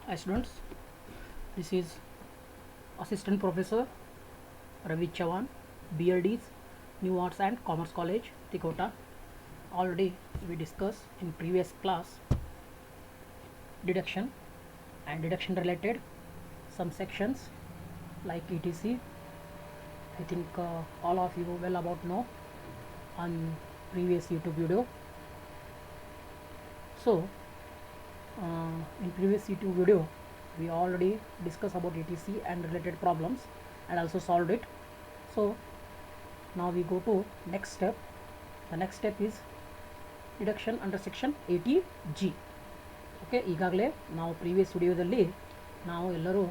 Hi students, this is Assistant Professor Ravi Chavan, BLDs, New Arts and Commerce College, Tikota. Already we discussed in previous class deduction and deduction related some sections like ETC. I think all of you well about know on previous YouTube video. So in previous YouTube video we already discussed about ETC and related problems and also solved it. So now we go to next step. The next step is deduction under section 80G. Okay, ಈಗಾಗಲೇ ನಾವು previous ವಿಡಿಯೋದಲ್ಲಿ ನಾವು ಎಲ್ಲರೂ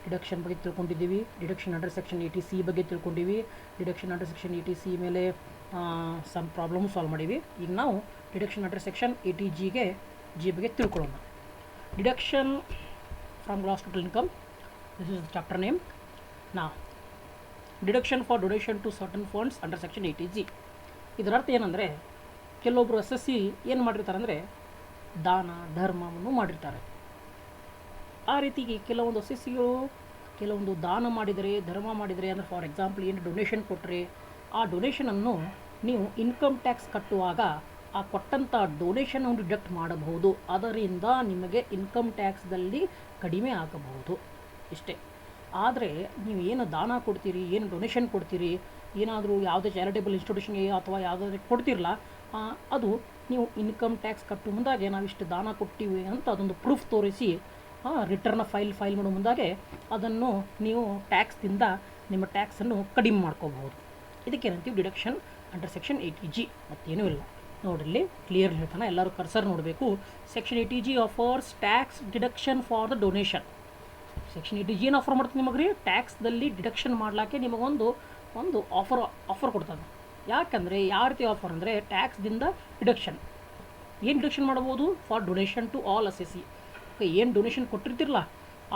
deduction ಬಗ್ಗೆ ತಿಳ್ಕೊಂಡಿದ್ದೀವಿ. Deduction under section 80C ಬಗ್ಗೆ ತಿಳ್ಕೊಂಡಿವಿ. Deduction under section 80C ಮೇಲೆ some problem solve ಮಾಡೀವಿ. ಈಗ ನಾವು ಡಿಡಕ್ಷನ್ ಅಂಡರ್ ಸೆಕ್ಷನ್ 80G ಬಗ್ಗೆ ತಿಳ್ಕೊಳ್ಳೋಣ. Deduction from gross total income, this is chapter name. ನಾ deduction for donation to certain funds under section 80G. ಇದರ ಅರ್ಥ ಏನಂದರೆ, ಕೆಲವೊಬ್ಬರು SSC ಏನು ಮಾಡಿರ್ತಾರೆ ಅಂದರೆ ದಾನ ಧರ್ಮವನ್ನು ಮಾಡಿರ್ತಾರೆ. ಆ ರೀತಿಗೆ ಕೆಲವೊಂದು SSCಗಳು ಕೆಲವೊಂದು ದಾನ ಮಾಡಿದರೆ, ಧರ್ಮ ಮಾಡಿದರೆ, ಅಂದರೆ ಫಾರ್ ಎಕ್ಸಾಂಪಲ್ ಏನು ಡೊನೇಷನ್ ಕೊಟ್ಟರೆ, ಆ ಡೊನೇಷನನ್ನು ನೀವು ಇನ್ಕಮ್ ಟ್ಯಾಕ್ಸ್ ಕಟ್ಟುವಾಗ ಆ ಕೊಟ್ಟಂಥ ಡೊನೇಷನ್ ಡಿಡಕ್ಟ್ ಮಾಡಬಹುದು. ಅದರಿಂದ ನಿಮಗೆ ಇನ್ಕಮ್ ಟ್ಯಾಕ್ಸ್ದಲ್ಲಿ ಕಡಿಮೆ ಆಗಬಹುದು. ಇಷ್ಟೇ. ಆದರೆ ನೀವು ಏನು ದಾನ ಕೊಡ್ತೀರಿ, ಏನು ಡೊನೇಷನ್ ಕೊಡ್ತೀರಿ, ಏನಾದರೂ ಯಾವುದೇ ಚಾರಿಟೇಬಲ್ ಇನ್ಸ್ಟಿಟ್ಯೂಷನ್ಗೆ ಅಥವಾ ಯಾವುದಾದ್ರೂ ಕೊಡ್ತಿರಲ್ಲ, ಅದು ನೀವು ಇನ್ಕಮ್ ಟ್ಯಾಕ್ಸ್ ಕಟ್ಟು ಮುಂದಾಗೆ ನಾವಿಷ್ಟು ದಾನ ಕೊಟ್ಟಿವಿ ಅಂತ ಅದೊಂದು ಪ್ರೂಫ್ ತೋರಿಸಿ ರಿಟರ್ನ್ ಫೈಲ್ ಮಾಡೋ ಮುಂದಾಗೆ ಅದನ್ನು ನೀವು ಟ್ಯಾಕ್ಸ್ದಿಂದ ನಿಮ್ಮ ಟ್ಯಾಕ್ಸನ್ನು ಕಡಿಮೆ ಮಾಡ್ಕೋಬಹುದು. ಇದಕ್ಕೇನಂತೀವಿ ಡಿಡಕ್ಷನ್ ಅಂಡರ್ ಸೆಕ್ಷನ್ 80G. ಮತ್ತೇನೂ ಇಲ್ಲ. ನೋಡಿಲ್ಲಿ ಕ್ಲಿಯರ್ ಹೇಳ್ತಾನೆ, ಎಲ್ಲರೂ ಕರ್ಸರ್ ನೋಡಬೇಕು. Section 80G offers tax deduction for the donation. Section 80G ಏನು ಆಫರ್ ಮಾಡ್ತೀನಿ ನಿಮಗೆ ರೀ? ಟ್ಯಾಕ್ಸ್ದಲ್ಲಿ ಡಿಡಕ್ಷನ್ ಮಾಡ್ಲಿಕ್ಕೆ ನಿಮಗೊಂದು ಆಫರ್ ಕೊಡ್ತದೆ. ಯಾಕಂದರೆ ಯಾವ ರೀತಿ ಆಫರ್ ಅಂದರೆ, ಟ್ಯಾಕ್ಸ್ದಿಂದ ಡಿಡಕ್ಷನ್ ಏನು ಡಿಡಕ್ಷನ್ ಮಾಡ್ಬೋದು? For donation to all SSC. Okay, ಏನು ಡೊನೇಷನ್ ಕೊಟ್ಟಿರ್ತಿರಲ್ಲ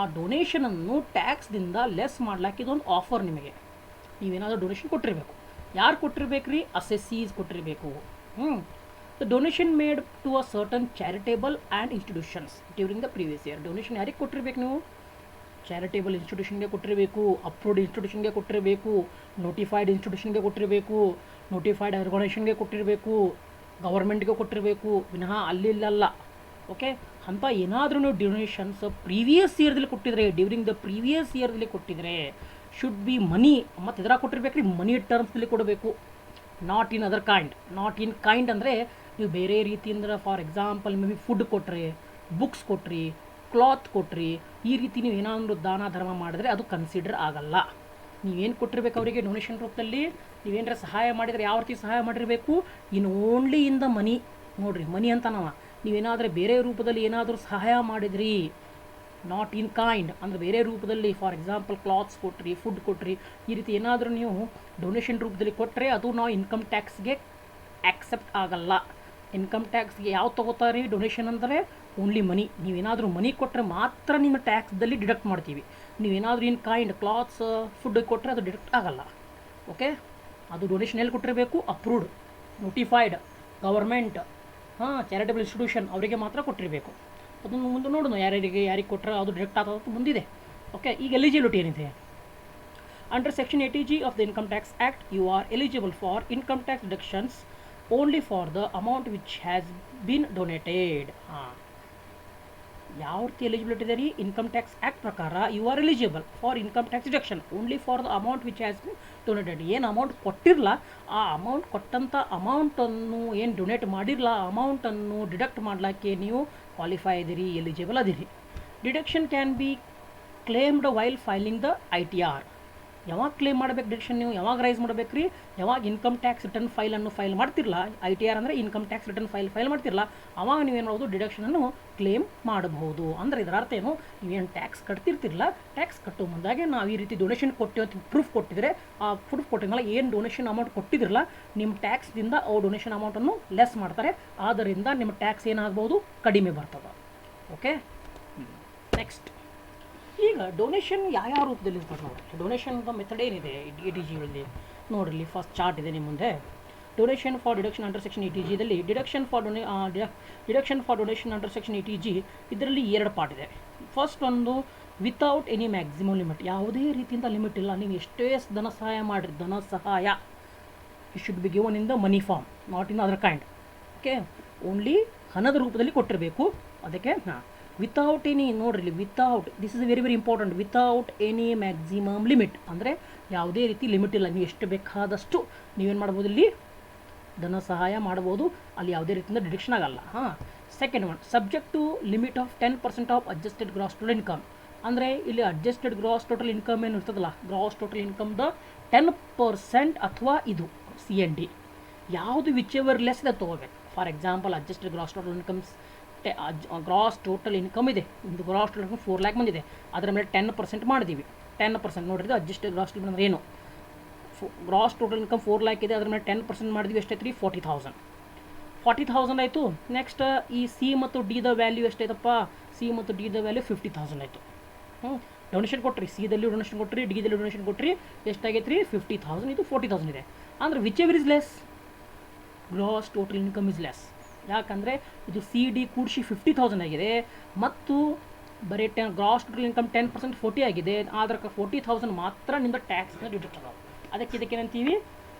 ಆ ಡೊನೇಷನನ್ನು ಟ್ಯಾಕ್ಸ್ದಿಂದ ಲೆಸ್ ಮಾಡ್ಲಿಕ್ಕೆ ಇದೊಂದು ಆಫರ್. ನಿಮಗೆ ನೀವೇನಾದರೂ ಡೊನೇಷನ್ ಕೊಟ್ಟಿರಬೇಕು. ಯಾರು ಕೊಟ್ಟಿರ್ಬೇಕು ರೀ? SSCs ಕೊಟ್ಟಿರಬೇಕು. The donation made to a certain charitable and institutions during the previous year. Donation ಯಾರಿಗೆ ಕೊಟ್ಟಿರ್ಬೇಕು? ನೀವು ಚಾರಿಟೇಬಲ್ ಇನ್ಸ್ಟಿಟ್ಯೂಷನ್ಗೆ ಕೊಟ್ಟಿರಬೇಕು, ಅಪ್ರೂವ್ಡ್ ಇನ್ಸ್ಟಿಟ್ಯೂಷನ್ಗೆ ಕೊಟ್ಟಿರಬೇಕು, ನೋಟಿಫೈಡ್ ಇನ್ಸ್ಟಿಟ್ಯೂಷನ್ಗೆ ಕೊಟ್ಟಿರಬೇಕು, ನೋಟಿಫೈಡ್ ಆರ್ಗನೈಸೇಷನ್ಗೆ ಕೊಟ್ಟಿರಬೇಕು, ಗವರ್ಮೆಂಟ್ಗೆ ಕೊಟ್ಟಿರಬೇಕು, ವಿನಃ ಅಲ್ಲಿಲ್ಲ. ಓಕೆ, ಅಂತ ಏನಾದರೂ ನೀವು ಡೊನೇಷನ್ಸ್ ಪ್ರೀವಿಯಸ್ ಇಯರ್ದಲ್ಲಿ ಕೊಟ್ಟಿದ್ರೆ, ಡ್ಯೂರಿಂಗ್ ದ ಪ್ರೀವಿಯಸ್ ಇಯರ್ದಲ್ಲಿ ಕೊಟ್ಟಿದ್ರೆ ಶುಡ್ ಬಿ ಮನಿ. ಮತ್ತು ಇದರ ಕೊಟ್ಟಿರ್ಬೇಕು ರೀ, ಮನಿ ಟರ್ಮ್ಸ್ದಲ್ಲಿ ಕೊಡಬೇಕು, not in other kind. Not in kind ಅಂದರೆ ನೀವು ಬೇರೆ ರೀತಿಯಿಂದ, for example may be food ಕೊಟ್ಟರೆ, ಬುಕ್ಸ್ ಕೊಟ್ರಿ, ಕ್ಲಾತ್ ಕೊಟ್ರಿ, ಈ ರೀತಿ ನೀವು ಏನಾದರೂ ದಾನ ಧರ್ಮ ಮಾಡಿದ್ರೆ ಅದು ಕನ್ಸಿಡರ್ ಆಗಲ್ಲ. ನೀವೇನು ಕೊಟ್ಟಿರ್ಬೇಕು ಅವರಿಗೆ ಡೊನೇಷನ್ ರೂಪದಲ್ಲಿ, ನೀವೇನಾರ ಸಹಾಯ ಮಾಡಿದರೆ ಯಾವ ರೀತಿ ಸಹಾಯ ಮಾಡಿರಬೇಕು? ಇನ್ ಓನ್ಲಿ ಇನ್ ದ ಮನಿ. ನೋಡಿರಿ, ಮನಿ ಅಂತ ನೀವೇನಾದರೂ ಬೇರೆ ರೂಪದಲ್ಲಿ ಏನಾದರೂ ಸಹಾಯ ಮಾಡಿದ್ರಿ, ನಾಟ್ ಇನ್ ಕೈಂಡ್ ಅಂದರೆ ಬೇರೆ ರೂಪದಲ್ಲಿ, ಫಾರ್ ಎಕ್ಸಾಂಪಲ್ ಕ್ಲಾತ್ಸ್ ಕೊಟ್ರಿ, ಫುಡ್ ಕೊಟ್ರಿ, ಈ ರೀತಿ ಏನಾದರೂ ನೀವು ಡೊನೇಷನ್ ರೂಪದಲ್ಲಿ ಕೊಟ್ಟರೆ ಅದು ನಾವು ಇನ್ಕಮ್ ಟ್ಯಾಕ್ಸ್ಗೆ ಆಕ್ಸೆಪ್ಟ್ ಆಗಲ್ಲ. ಇನ್ಕಮ್ ಟ್ಯಾಕ್ಸ್ಗೆ ಯಾವ ತೊಗೋತಾರೆ ಡೊನೇಷನ್ ಅಂದರೆ ಓನ್ಲಿ ಮನಿ. ನೀವೇನಾದರೂ ಮನಿ ಕೊಟ್ಟರೆ ಮಾತ್ರ ನಿಮ್ಮ ಟ್ಯಾಕ್ಸ್ದಲ್ಲಿ ಡಿಡಕ್ಟ್ ಮಾಡ್ತೀವಿ. ನೀವೇನಾದರೂ ಇನ್ ಕೈಂಡ್ ಕ್ಲಾತ್ಸ್ ಫುಡ್ ಕೊಟ್ಟರೆ ಅದು ಡಿಡಕ್ಟ್ ಆಗಲ್ಲ. ಓಕೆ, ಅದು ಡೊನೇಷನ್ ಎಲ್ಲಿ ಕೊಟ್ಟಿರಬೇಕು? Approved, notified, government, charitable institution ಅವರಿಗೆ ಮಾತ್ರ ಕೊಟ್ಟಿರಬೇಕು. ಅದನ್ನು ಮುಂದೆ ನೋಡೋಣ ಯಾರಿಗೆ ಕೊಟ್ಟರೆ ಅದು ಡಿಡಕ್ಟ್ ಆಗೋದು ಮುಂದಿದೆ. ಓಕೆ, ಈಗ ಎಲಿಜಿಬಿಲಿಟಿ ಏನಿದೆ? Under section 80G of the income tax act you are eligible for income tax deductions only for the amount which has been donated. ಯಾವ ರೀತಿ ಎಲಿಜಿಬಿಲಿಟಿ ಇದೆ ರೀ? ಇನ್ಕಮ್ ಟ್ಯಾಕ್ಸ್ ಆ್ಯಕ್ಟ್ ಪ್ರಕಾರ you are eligible for income tax deduction only for the amount which has been donated. ಏನು amount ಕೊಟ್ಟಿರಲ್ಲ ಆ amount, ಕೊಟ್ಟಂಥ ಅಮೌಂಟನ್ನು ಏನು ಡೊನೇಟ್ ಮಾಡಿರಲ್ಲ ಆ ಅಮೌಂಟನ್ನು ಡಿಡಕ್ಟ್ ಮಾಡಲಿಕ್ಕೆ ನೀವು ಕ್ವಾಲಿಫೈ ಇದ್ದೀರಿ, ಎಲಿಜಿಬಲ್ ಅದಿರಿ. Deduction can be claimed while filing the ITR. ಯಾವಾಗ ಕ್ಲೇಮ್ ಮಾಡಬೇಕು ಡಿಡಕ್ಷನ್? ನೀವು ಯಾವಾಗ ರೈಸ್ ಮಾಡಬೇಕು ರೀ? ಯಾವಾಗ ಇನ್ಕಮ್ ಟ್ಯಾಕ್ಸ್ ರಿಟರ್ನ್ ಫೈಲನ್ನು ಫೈಲ್ ಮಾಡ್ತಿರಲ್ಲ, ITR ಅಂದರೆ ಇನ್ಕಮ್ ಟ್ಯಾಕ್ಸ್ ರಿಟರ್ನ್ ಫೈಲ್ ಮಾಡ್ತಿರಲ್ಲ, ಆವಾಗ ನೀವೇನು ಮಾಡೋದು? ಡಿಡಕ್ಷನನ್ನು ಕ್ಲೇಮ್ ಮಾಡಬಹುದು. ಅಂದರೆ ಇದರ ಅರ್ಥ ಏನು? ನೀವೇನು ಟ್ಯಾಕ್ಸ್ ಕಟ್ತಿರ್ತಿರಲ್ಲ, ಟ್ಯಾಕ್ಸ್ ಕಟ್ಟೋ ಮುಂದಾಗೆ ನಾವು ಈ ರೀತಿ ಡೊನೇಷನ್ ಕೊಟ್ಟಿವಿ ಅಂತ ಪ್ರೂಫ್ ಕೊಟ್ಟಿದ್ರೆ, ಆ ಪ್ರೂಫ್ ಕೊಟ್ಟಿದ್ಮೇಲೆ ಏನು ಡೊನೇಷನ್ ಅಮೌಂಟ್ ಕೊಟ್ಟಿದ್ರಲ್ಲ ನಿಮ್ಮ ಟ್ಯಾಕ್ಸ್ದಿಂದ ಆ ಡೊನೇಷನ್ ಅಮೌಂಟನ್ನು ಲೆಸ್ ಮಾಡ್ತಾರೆ. ಆದ್ದರಿಂದ ನಿಮ್ಮ ಟ್ಯಾಕ್ಸ್ ಏನಾಗ್ಬೋದು? ಕಡಿಮೆ ಬರ್ತದೆ. ಓಕೆ, ನೆಕ್ಸ್ಟ್ ಈಗ ಡೊನೇಷನ್ ಯಾವ ರೂಪದಲ್ಲಿ ಇರ್ತಾರೆ ನೋಡಿ. ಡೊನೇಷನ್ ಮೆಥಡ್ ಏನಿದೆ ETGಗಳಲ್ಲಿ ನೋಡಿರಿ. ಫಸ್ಟ್ ಚಾರ್ಟ್ ಇದೆ ನಿಮ್ಮ ಮುಂದೆ. Donation for deduction under section 80G ದಲ್ಲಿ deduction for donation under section 80G ಇದರಲ್ಲಿ 2 ಪಾರ್ಟ್ ಇದೆ. ಫಸ್ಟ್ ಒಂದು ವಿತೌಟ್ ಎನಿ ಮ್ಯಾಕ್ಸಿಮಮ್ ಲಿಮಿಟ್, ಯಾವುದೇ ರೀತಿಯಿಂದ ಲಿಮಿಟ್ ಇಲ್ಲ, ನೀವು ಎಷ್ಟೇ ಧನ ಸಹಾಯ ಮಾಡಿರಿ, ಧನ ಸಹಾಯ it should be given in the money form, not in other kind. Okay, only ಹಣದ ರೂಪದಲ್ಲಿ ಕೊಟ್ಟಿರಬೇಕು. ಅದಕ್ಕೆ ವಿತೌಟ್ ಎನಿ, ನೋಡ್ರಿ without, this is very very important, without any maximum limit ಅಂದರೆ ಯಾವುದೇ ರೀತಿ ಲಿಮಿಟ್ ಇಲ್ಲ, ನೀವು ಎಷ್ಟು ಬೇಕಾದಷ್ಟು ನೀವೇನು ಮಾಡ್ಬೋದು, ಇಲ್ಲಿ ಧನ ಸಹಾಯ ಮಾಡ್ಬೋದು, ಅಲ್ಲಿ ಯಾವುದೇ ರೀತಿಯಿಂದ ಡಿಡಕ್ಷನ್ ಆಗಲ್ಲ. Second one, subject to limit of 10% of adjusted gross total income. ಅಂದರೆ ಇಲ್ಲಿ ಅಡ್ಜಸ್ಟೆಡ್ ಗ್ರಾಸ್ ಟೋಟಲ್ ಇನ್ಕಮ್ ಏನು ಇರ್ತದಲ್ಲ, ಗ್ರಾಸ್ ಟೋಟಲ್ ಇನ್ಕಮ್ದ 10% ಅಥವಾ ಇದು CND ಯಾವುದು ವಿಚ್ ಎವರ್ ಲೆಸ್ ಇದೆ ತೊಗೋಬೇಕು. For example adjusted gross total incomes, gross total income ಇದೆ, ಒಂದು ಗ್ರಾಸ್ ಟೋಟಲ್ ಇನ್ಕಮ್ 4 lakh ಬಂದಿದೆ, ಅದರ ಮೇಲೆ 10% ಮಾಡಿದ್ದೀವಿ. 10% ನೋಡಿದ್ರೆ ಅಡ್ಜಸ್ಟೆಡ್ ಗ್ರಾಸ್ ಟೋಟಲ್ ಅಂದರೆ ಏನು, ಗ್ರಾಸ್ ಟೋಟಲ್ ಇನ್ಕಮ್ 4 lakh ಇದೆ, ಅದರ ಮೇಲೆ 10% ಮಾಡಿದ್ವಿ, ಎಷ್ಟೈತೆ ರೀ 40,000 ಆಯಿತು. ನೆಕ್ಸ್ಟ್ ಈ ಸಿ ಮತ್ತು ಡಿ ದ ವ್ಯಾಲ್ಯೂ ಎಷ್ಟೈತಪ್ಪ, ಸಿ ಮತ್ತು ಡಿ ದ ವ್ಯಾಲ್ಯೂ 50,000 ಆಯಿತು. ಡೊನೇಷನ್ ಕೊಟ್ರಿ, ಸಿದಲ್ಲಿ ಡೊನೇಷನ್ ಕೊಟ್ರಿ, ಡಿದಲ್ಲಿ ಡೊನೇಷನ್ ಕೊಟ್ರಿ, ಎಷ್ಟಾಗೈತೆ ರೀ 50,000, ಇದು 40,000 ಇದೆ. ಅಂದರೆ whichever is less, gross total income is less. ಯಾಕಂದರೆ ಇದು CD ಕೂಡಿಸಿ 50,000 ಆಗಿದೆ, ಮತ್ತು ಬರೀ ಗ್ರಾಸ್ ಟೋಟಲ್ ಇನ್ಕಮ್ 10% 40 ಆಗಿದೆ, ಆದ್ರೆ 40,000 ಮಾತ್ರ ನಿಂದ ಟ್ಯಾಕ್ಸ್ನ ಡಿಡಕ್ಟ್ ಅದಾವೆ. ಅದಕ್ಕೆ ಇದಕ್ಕೇನಂತೀವಿ,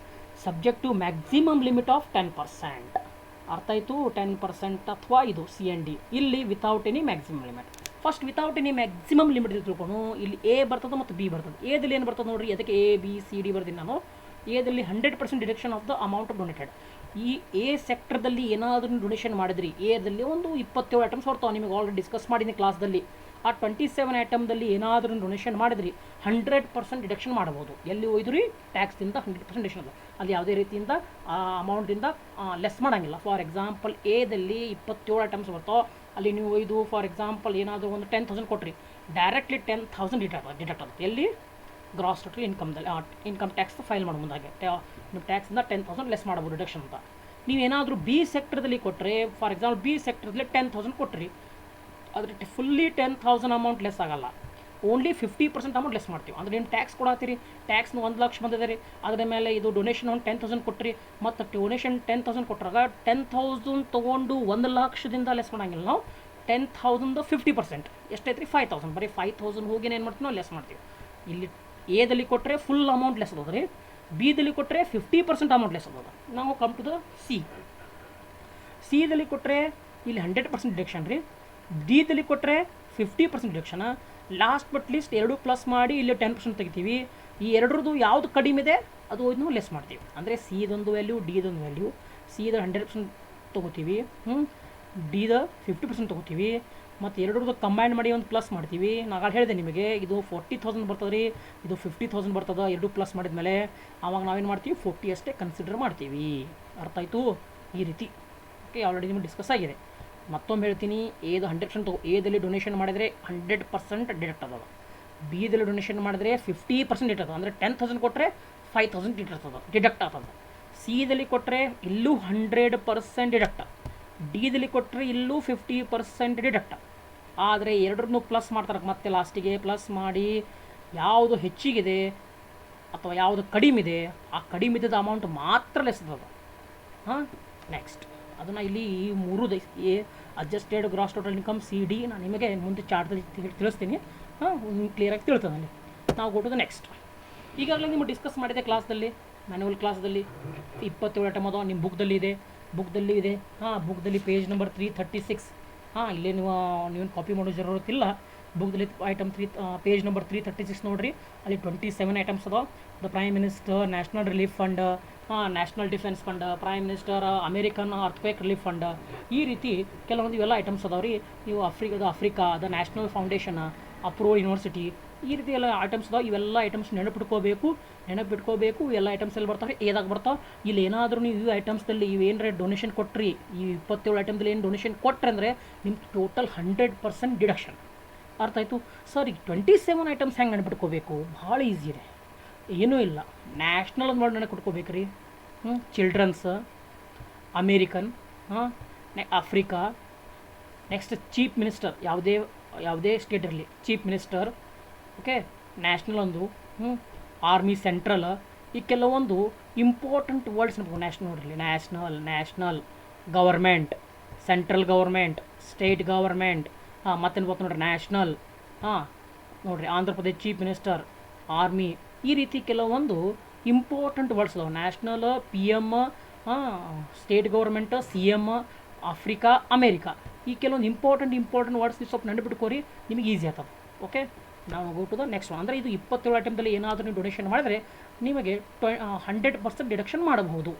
subject to maximum limit of 10%. ಅರ್ಥ ಆಯಿತು, 10% ಅಥವಾ ಇದು CND, ಇಲ್ಲಿ without any maximum limit. First without any maximum limit ತಿಳ್ಕೊಂಡು ಇಲ್ಲಿ A ಬರ್ತದೆ ಮತ್ತು B ಬರ್ತದೆ. ಎದಲ್ಲಿ ಏನು ಬರ್ತದೆ ನೋಡಿರಿ, ಅದಕ್ಕೆ ABCD ಬರ್ತೀನಿ ನಾನು. ಎದಲ್ಲಿ 100% deduction of the amount donated. ಈ A ಸೆಕ್ಟರ್ದಲ್ಲಿ ಏನಾದರೂ ಡೊನೇಷನ್ ಮಾಡಿದ್ರಿ, ಎದಲ್ಲಿ ಒಂದು 27 ಐಟಮ್ಸ್ ಬರ್ತಾವೆ, ನಿಮಗೆ ಆಲ್ರೆಡಿ ಡಿಸ್ಕಸ್ ಮಾಡಿದ್ದೀನಿ ಕ್ಲಾಸ್ದಲ್ಲಿ. ಆ 27 ಐಟಮ್ದಲ್ಲಿ ಏನಾದರೂ ಡೊನೇಷನ್ ಮಾಡಿದ್ರಿ 100% ಡಿಡಕ್ಷನ್ ಮಾಡ್ಬೋದು. ಎಲ್ಲಿ ಹೋಯ್ದ್ರಿ, ಟ್ಯಾಕ್ಸ್ದಿಂದ 100% ಡಿಡಕ್ಷನ್ ಅದ, ಅಲ್ಲಿ ಯಾವುದೇ ರೀತಿಯಿಂದ ಆ ಅಮೌಂಟಿಂದ ಲೆಸ್ ಮಾಡೋಂಗಿಲ್ಲ. ಫಾರ್ ಎಕ್ಸಾಂಪಲ್ ಎದಲ್ಲಿ 27 ಐಟಮ್ಸ್ ಬರ್ತಾವೆ, ಅಲ್ಲಿ ನೀವು ಒಯ್ದು ಫಾರ್ ಎಕ್ಸಾಂಪಲ್ ಏನಾದರೂ ಒಂದು 10,000 ಕೊಟ್ರಿ, ಡೈರೆಕ್ಟ್ಲಿ 10,000 ಡಿಡಕ್ಟ್ ಆಗುತ್ತೆ. ಎಲ್ಲಿ ಗ್ರಾಸ್ ಟೋಟಲ್ ಇನ್ಕಮ್ದಲ್ಲಿ ಇನ್ಕಮ್ ಟ್ಯಾಕ್ಸ್ ಫೈಲ್ ಮಾಡೋ ಮುಂದಾಗೆ ನಿಮ್ಮ ಟ್ಯಾಕ್ಸಿಂದ 10,000 ಲೆಸ್ ಮಾಡ್ಬೋದು ಡಿಡಕ್ಷನ್ ಅಂತ. ನೀವೇನಾದರೂ B ಸೆಕ್ಟರ್ದಲ್ಲಿ ಕೊಟ್ಟರೆ, ಫಾರ್ ಎಕ್ಸಾಂಪಲ್ B ಸೆಕ್ಟರ್ದಲ್ಲಿ 10,000 ಕೊಟ್ರಿ, ಆದರೆ ಫುಲ್ಲಿ 10,000 ಅಮೌಂಟ್ ಲೆಸ್ ಆಗಲ್ಲ, ಓನ್ಲಿ 50% ಅಮೌಂಟ್ ಲೆಸ್ ಮಾಡ್ತೀವಿ. ಅಂದರೆ ನೀವು ಟ್ಯಾಕ್ಸ್ ಕೊಡತ್ತೀರಿ, ಟ್ಯಾಕ್ಸ್ನ 1 ಲಕ್ಷ ಬಂದಿದೆ ರೀ, ಅದರ ಮೇಲೆ ಇದು ಡೊನೇಷನ್ ಒಂದು 10,000 ಕೊಟ್ರಿ, ಮತ್ತು ಡೊನೇಷನ್ 10,000 ಕೊಟ್ಟಾಗ 10,000 ತೊಗೊಂಡು 1 ಲಕ್ಷದಿಂದ ಲೆಸ್ ಮಾಡೋಂಗಿಲ್ಲ ನಾವು. 10,000 50% ಎಷ್ಟೈತೆ ರೀ 5,000, ಬರೀ 5,000 ಹೋಗಿ ಏನು ಮಾಡ್ತೀವಿ ನಾವು ಲೆಸ್ ಮಾಡ್ತೀವಿ. ಇಲ್ಲಿ ಎದಲ್ಲಿ ಕೊಟ್ಟರೆ ಫುಲ್ ಅಮೌಂಟ್ ಲೆಸ್ ಅದ ರೀ, ಬಿದಲ್ಲಿ ಕೊಟ್ಟರೆ 50% ಅಮೌಂಟ್ ಲೆಸ್ ಅದ. ನಾವು ಕಮ್ ಟು ದ ಸಿದಲ್ಲಿ ಕೊಟ್ಟರೆ ಇಲ್ಲಿ 100% ಡಿಡಕ್ಷನ್ ರೀ, ಡಿದಲ್ಲಿ ಕೊಟ್ಟರೆ 50% deduction. Last but list 2 plus ಮಾಡಿ ಇಲ್ಲಿ 10% ತೆಗಿತೀವಿ. ಈ ಎರಡರದ್ದು ಯಾವುದು ಕಡಿಮೆ ಇದೆ ಅದು ನಾವು ಲೆಸ್ ಮಾಡ್ತೀವಿ. ಅಂದರೆ ಸಿದೊಂದು ವ್ಯಾಲ್ಯೂ, ಡಿದೊಂದು ವ್ಯಾಲ್ಯೂ. ಸಿದ 100% ತೊಗೋತೀವಿ, ಡಿದ 50% ತೊಗೋತೀವಿ, ಮತ್ತು ಎರಡರದ್ದು ಕಂಬೈನ್ ಮಾಡಿ ಒಂದು ಪ್ಲಸ್ ಮಾಡ್ತೀವಿ. ನಾನು ಹೇಳಿದೆ ನಿಮಗೆ, ಇದು 40,000 ಬರ್ತದೆ ರೀ, ಇದು 50,000 ಬರ್ತದೆ. 2 ಪ್ಲಸ್ ಮಾಡಿದ ಮೇಲೆ ಆವಾಗ ನಾವೇನು ಮಾಡ್ತೀವಿ, 40 ಅಷ್ಟೇ ಕನ್ಸಿಡರ್ ಮಾಡ್ತೀವಿ. ಅರ್ಥ ಆಯಿತು, ಈ ರೀತಿ. ಓಕೆ, ಆಲ್ರೆಡಿ ನಿಮಗೆ ಡಿಸ್ಕಸ್ ಆಗಿದೆ. ಮತ್ತೊಮ್ಮೆ ಹೇಳ್ತೀನಿ, ಎದು 100% ಎದಲ್ಲಿ ಡೊನೇಷನ್ ಮಾಡಿದರೆ 100% ಡಿಡಕ್ಟ್ ಅದ. ಬಿದಲ್ಲಿ ಡೊನೇಷನ್ ಮಾಡಿದರೆ 50% ಡಿಡಕ್ಟ್ ಅದ. ಅಂದರೆ 10,000 ಕೊಟ್ಟರೆ 5,000 ಡಿಡಕ್ಟ್ ಆಗ್ತದೆ. ಸಿದಲ್ಲಿ ಕೊಟ್ಟರೆ ಇಲ್ಲೂ 100% ಡಿಡಕ್ಟ್, ಡಿದಲ್ಲಿ ಕೊಟ್ಟರೆ ಇಲ್ಲೂ 50% ಡಿಡಕ್ಟ್. ಆದರೆ ಎರಡರನ್ನು ಪ್ಲಸ್ ಮಾಡ್ತಾರೆ, ಮತ್ತೆ ಲಾಸ್ಟಿಗೆ ಪ್ಲಸ್ ಮಾಡಿ ಯಾವುದು ಹೆಚ್ಚಿಗಿದೆ ಅಥವಾ ಯಾವುದು ಕಡಿಮೆ ಇದೆ ಆ ಕಡಿಮೆ ಇದ್ದದ ಅಮೌಂಟ್ ಮಾತ್ರ ಲೆಸ್ ಅದ. ನೆಕ್ಸ್ಟ್ ಅದನ್ನು ಇಲ್ಲಿ ಈ 3 A adjusted gross total income CD ನಾನು ನಿಮಗೆ ಮುಂದೆ ಚಾರ್ಟಲ್ಲಿ ತಿಳಿಸ್ತೀನಿ. ಕ್ಲಿಯರಾಗಿ ತಿಳ್ತದೆ ಅಲ್ಲಿ. ನಾವು ಕೊಟ್ಟೋದು ನೆಕ್ಸ್ಟ್. ಈಗಾಗಲೇ ನಿಮಗೆ ಡಿಸ್ಕಸ್ ಮಾಡಿದೆ ಕ್ಲಾಸ್ದಲ್ಲಿ, ಮ್ಯಾನ್ಯುವಲ್ ಕ್ಲಾಸ್ದಲ್ಲಿ 27 ಐಟಮ್ ಅದಾವ, ನಿಮ್ಮ ಬುಕ್ದಲ್ಲಿ ಇದೆ. ಬುಕ್ದಲ್ಲಿ ಪೇಜ್ ನಂಬರ್ 336. ಇಲ್ಲೇ ನೀವೇನು ಕಾಪಿ ಮಾಡೋ ಜರೂರತ್ತಿಲ್ಲ. ಬುಕ್ದಲ್ಲಿ ಪೇಜ್ ನಂಬರ್ 336 ನೋಡಿರಿ, ಅಲ್ಲಿ 27 ಐಟಮ್ಸ್ ಅದಾವ. The prime minister national relief fund, national defence fund, prime minister American earthquake relief fund, ಈ ರೀತಿ ಕೆಲವೊಂದು ಇವೆಲ್ಲ ಐಟಮ್ಸ್ ಅದಾವೆ ರೀ. ನೀವು Africa the national foundation, approve university, ಈ ರೀತಿ ಎಲ್ಲ ಐಟಮ್ಸ್ ಅದಾವೆ. ಇವೆಲ್ಲ ಐಟಮ್ಸ್ ನೆನಪಿಟ್ಕೋಬೇಕು. ಎಲ್ಲ ಐಟಮ್ಸ್ ಎಲ್ಲಿ ಬರ್ತಾವೆ, ಏದಾಗ ಬರ್ತಾವೆ. ಇಲ್ಲಿ ಏನಾದರೂ ನೀವು ಈ ಐಟಮ್ಸ್ದಲ್ಲಿ ಇವೇನರ ಡೊನೇಷನ್ ಕೊಟ್ರಿ, ಈ 27 ಐಟಮ್ದಲ್ಲಿ ಏನು ಡೊನೇಷನ್ ಕೊಟ್ಟರೆ ಅಂದರೆ ನಿಮ್ಮ ಟೋಟಲ್ 100% ಡಿಡಕ್ಷನ್. ಅರ್ಥ ಆಯಿತು ಸರ್. ಈಗ 27 ಐಟಮ್ಸ್ ಹೆಂಗೆ ನೆನಪಿಟ್ಕೋಬೇಕು, ಭಾಳ ಈಸಿ ಇದೆ, ಏನೂ ಇಲ್ಲ. ನ್ಯಾಷನಲ್ ಮಾಡಿ ನೆನಪಿಟ್ಕೋಬೇಕು ರೀ. Childrens, American, Africa. Next chief minister, ಯಾವುದೇ ಸ್ಟೇಟ್ ಇರಲಿ ಚೀಫ್ ಮಿನಿಸ್ಟರ್. ಓಕೆ, ನ್ಯಾಷನಲ್ ಒಂದು, ಆರ್ಮಿ ಸೆಂಟ್ರಲ್. ಈ ಕೆಲವೊಂದು ಇಂಪಾರ್ಟೆಂಟ್ ವರ್ಡ್ಸ್ ನ್ಯಾಷನಲ್ ನೋಡ್ರಿ, national government, central government, state government, ಮತ್ತೇನು ಬರ್ತು ನೋಡ್ರಿ ನ್ಯಾಷನಲ್, ನೋಡ್ರಿ Andhra Pradesh chief minister, army, ಈ ರೀತಿ ಕೆಲವೊಂದು ಇಂಪಾರ್ಟೆಂಟ್ ವರ್ಡ್ಸ್ ಅದಾವೆ. National, P M, state government, C M, Africa, America, ಈ ಕೆಲವೊಂದು ಇಂಪಾರ್ಟೆಂಟ್ ವರ್ಡ್ಸ್ ನೀವು ಸ್ವಲ್ಪ ನೆನಪಿಟ್ಕೋರಿ, ನಿಮಗೆ ಈಸಿ ಆಗ್ತದೆ. ಓಕೆ, ನಾವು go to the next one. ಅಂದರೆ ಇದು 27 ಐಟಮ್ದಲ್ಲಿ ಏನಾದರೂ ನೀವು ಡೊನೇಷನ್ ಮಾಡಿದ್ರೆ ನಿಮಗೆ 100% ಡಿಡಕ್ಷನ್ ಮಾಡಬಹುದು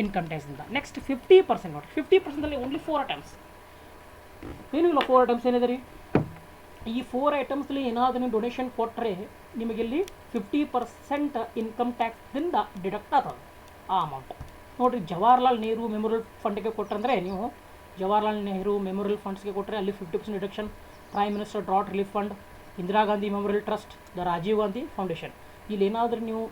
ಇನ್ಕಮ್ ಟ್ಯಾಕ್ಸಿಂದ. ನೆಕ್ಸ್ಟ್ 50% ನೋಡಿರಿ, 50%ದಲ್ಲಿ ಓನ್ಲಿ 4 ಐಟಮ್ಸ್, ಏನೂ ಇಲ್ಲ. 4 ಐಟಮ್ಸ್ ಏನಿದೆ ರೀ, ಈ 4 ಐಟಮ್ಸಲ್ಲಿ ಏನಾದರೂ ನೀವು ಡೊನೇಷನ್ ಕೊಟ್ಟರೆ ನಿಮಗಿಲ್ಲಿ 50% ಇನ್ಕಮ್ ಟ್ಯಾಕ್ಸ್ದಿಂದ ಡಿಡಕ್ಟ್ ಆಗ್ತದೆ ಆ ಅಮೌಂಟ್. ನೋಡಿರಿ, ಜವಾಹರ್ಲಾಲ್ ನೆಹರು ಮೆಮೋರಿಯಲ್ ಫಂಡ್ಗೆ ಕೊಟ್ಟರೆ, ನೀವು ಜವಾಹರ್ಲಾಲ್ ನೆಹರು ಮೆಮೋರಿಯಲ್ ಫಂಡ್ಸ್ಗೆ ಕೊಟ್ಟರೆ ಅಲ್ಲಿ 50% ಡಿಡಕ್ಷನ್. Prime minister drought relief fund, Indira Gandhi memorial trust, the Rajiv Gandhi foundation, ಇಲ್ಲಿ ಏನಾದರೂ ನೀವು